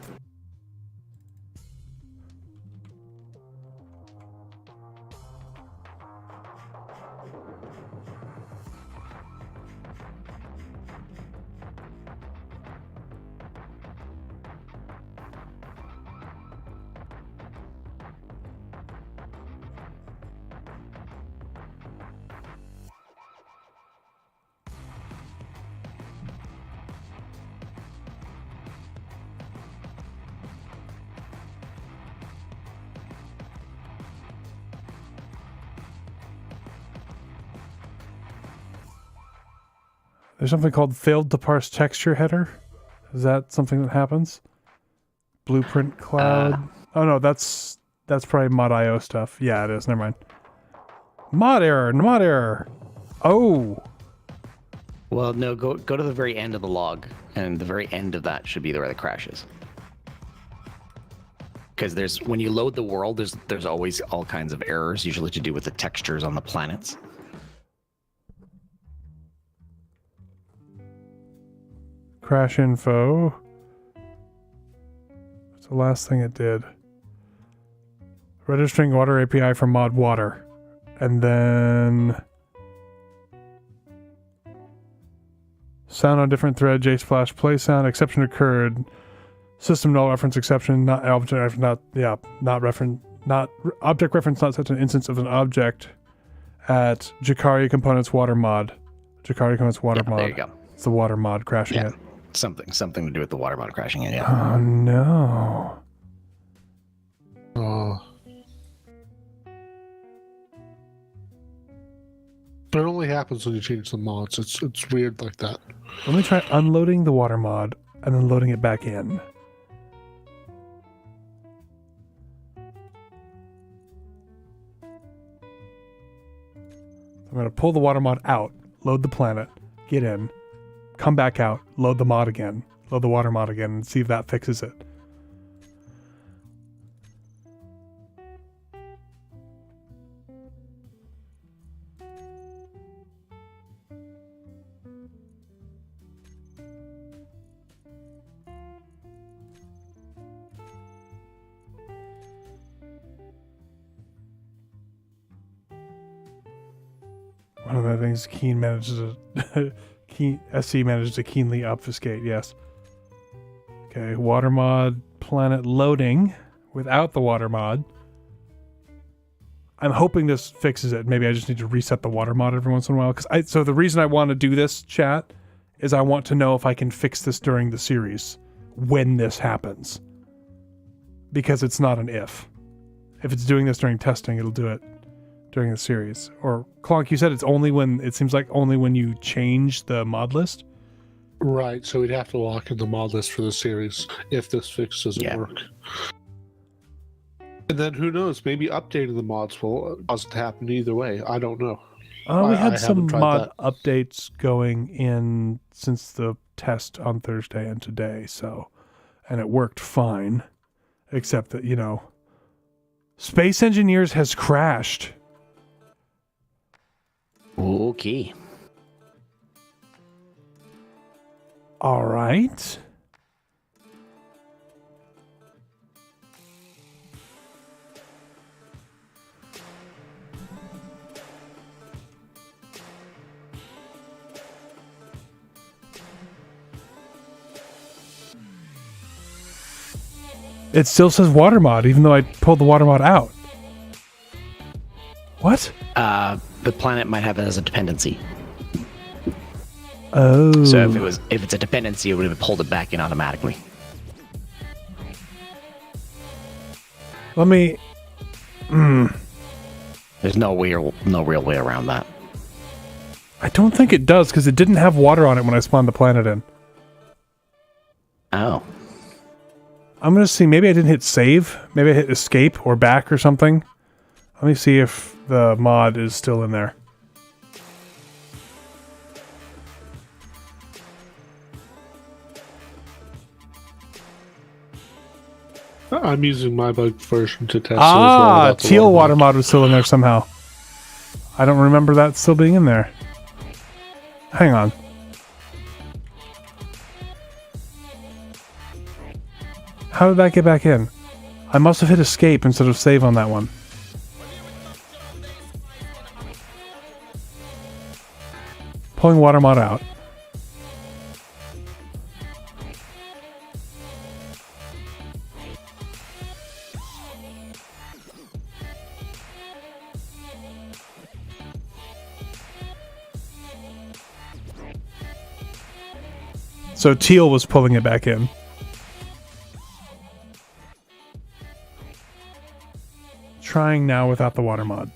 There's something called failed to parse texture header. Is that something that happens? Blueprint cloud. Oh no, that's probably mod.io stuff. Yeah, it is. Never mind. Mod error. Mod error. Oh. Well, no, go to the very end of the log, and the very end of that should be where the crash is. Because when you load the world, there's always all kinds of errors, usually to do with the textures on the planets. Crash info. What's the last thing it did? Registering water API for mod water. And then sound on different thread, jsplash play sound, exception occurred. System null reference exception, not object reference, not such an instance of an object at Jacari components water mod. Jacari components water mod. There you go. It's the water mod crashing it. Something to do with the water mod crashing it, yeah. Oh no. Oh. It only happens when you change the mods. It's weird like that. Let me try unloading the water mod and then loading it back in. I'm going to pull the water mod out, load the planet, get in, come back out, load the mod again, load the water mod again, and see if that fixes it. One of the things Keen manages to SC manages to keenly obfuscate, yes. Okay, water mod planet loading without the water mod. I'm hoping this fixes it. Maybe I just need to reset the water mod every once in a while. So the reason I want to do this, chat, is I want to know if I can fix this during the series when this happens. Because it's not an if. If it's doing this during testing, it'll do it during the series. Or Clonk, you said it seems like only when you change the mod list? Right, so we'd have to lock in the mod list for the series if this fix doesn't work. And then who knows, maybe updating the mods will cause it to happen either way. I don't know. We had some mod updates going in since the test on Thursday and today, and it worked fine. Except that, Space Engineers has crashed. Okay. All right. It still says water mod, even though I pulled the water mod out. What? The planet might have it as a dependency. Oh. So if it's a dependency, it would have pulled it back in automatically. Let me. There's no real way around that. I don't think it does because it didn't have water on it when I spawned the planet in. Oh. I'm gonna see. Maybe I didn't hit save. Maybe I hit escape or back or something. Let me see if the mod is still in there. I'm using my bug version to test. Teal water mod was still in there somehow. I don't remember that still being in there. Hang on. How did that get back in? I must have hit escape instead of save on that one. Pulling water mod out. So Teal was pulling it back in. Trying now without the water mod.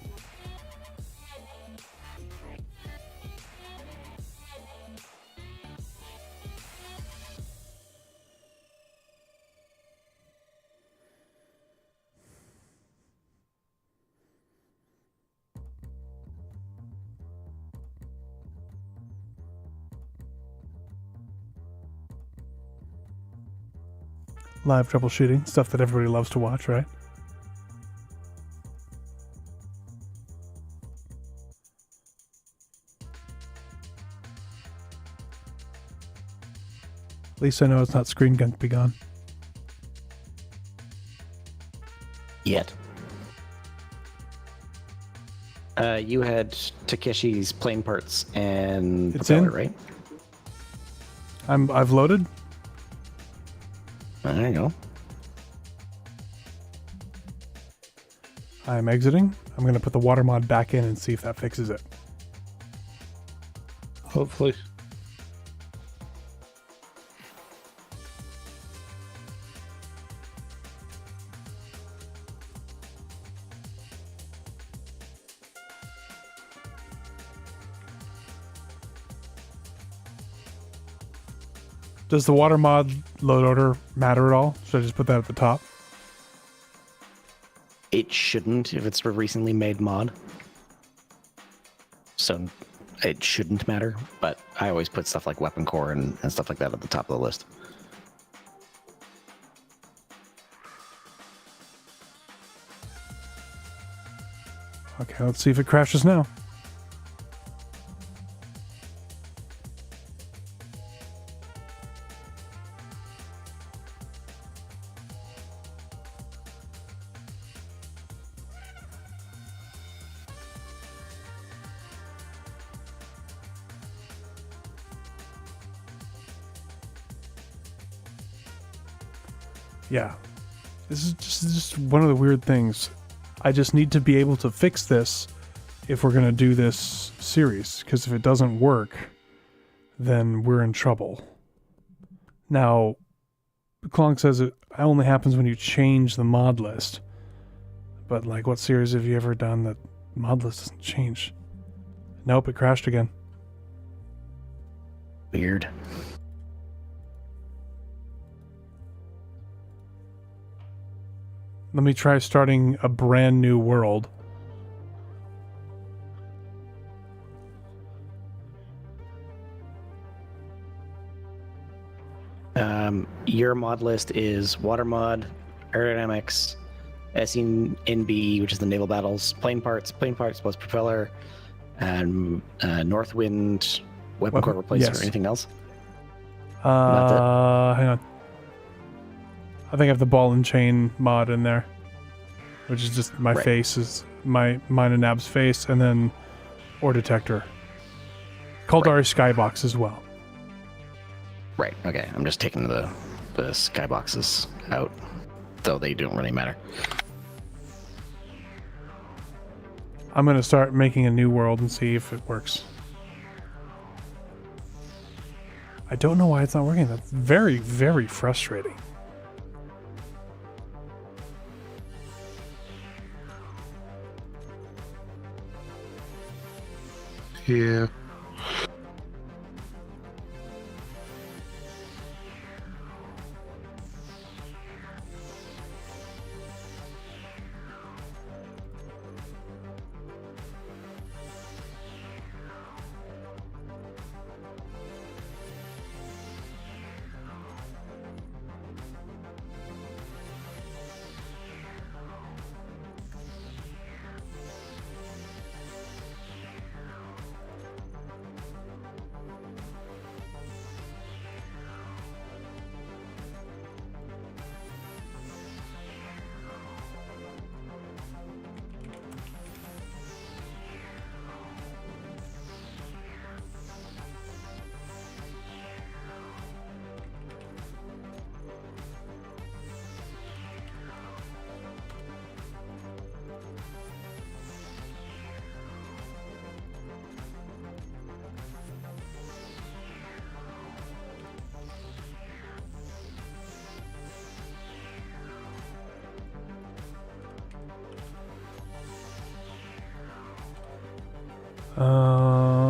Live troubleshooting, stuff that everybody loves to watch, right? At least I know it's not Screen Gunk Be Gone. Yet. You had Takeshi's plane parts and It's propeller, in? right? I've loaded. There you go. I'm exiting. I'm going to put the water mod back in and see if that fixes it. Hopefully. Does the water mod load order matter at all? Should I just put that at the top? It shouldn't if it's a recently made mod. So it shouldn't matter, but I always put stuff like weapon core and stuff like that at the top of the list. Okay, let's see if it crashes now. Yeah, this is just one of the weird things. I just need to be able to fix this if we're going to do this series, because if it doesn't work, then we're in trouble. Now, Klonk says it only happens when you change the mod list. But, like, what series have you ever done that mod list doesn't change? Nope, it crashed again. Weird. Let me try starting a brand new world. Your mod list is water mod, aerodynamics, SNB, which is the naval battles, plane parts plus propeller, and north wind, weapon core replacer, yes. or anything else. Hang on. I think I have the ball and chain mod in there, which is just my face is mine and Nab's face, and then ore detector. Kaldari skybox as well. Right. Okay. I'm just taking the skyboxes out, though they don't really matter. I'm gonna start making a new world and see if it works. I don't know why it's not working. That's very, very frustrating. Yeah. Um,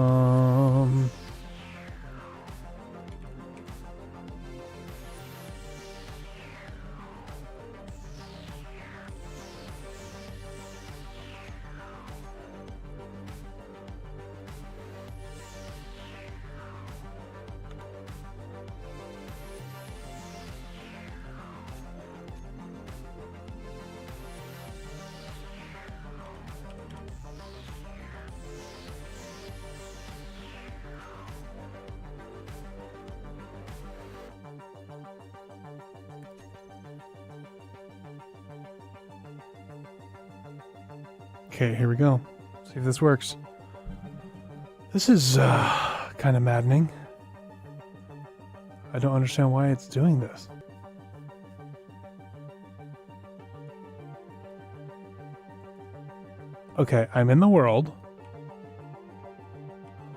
Okay, here we go. See if this works. This is kind of maddening. I don't understand why it's doing this. Okay, I'm in the world.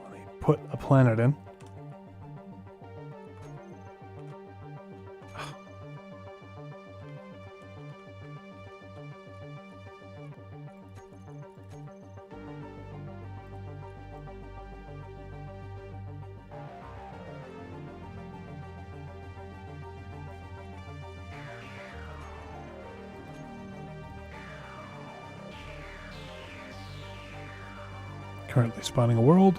Let me put a planet in. Currently spawning a world.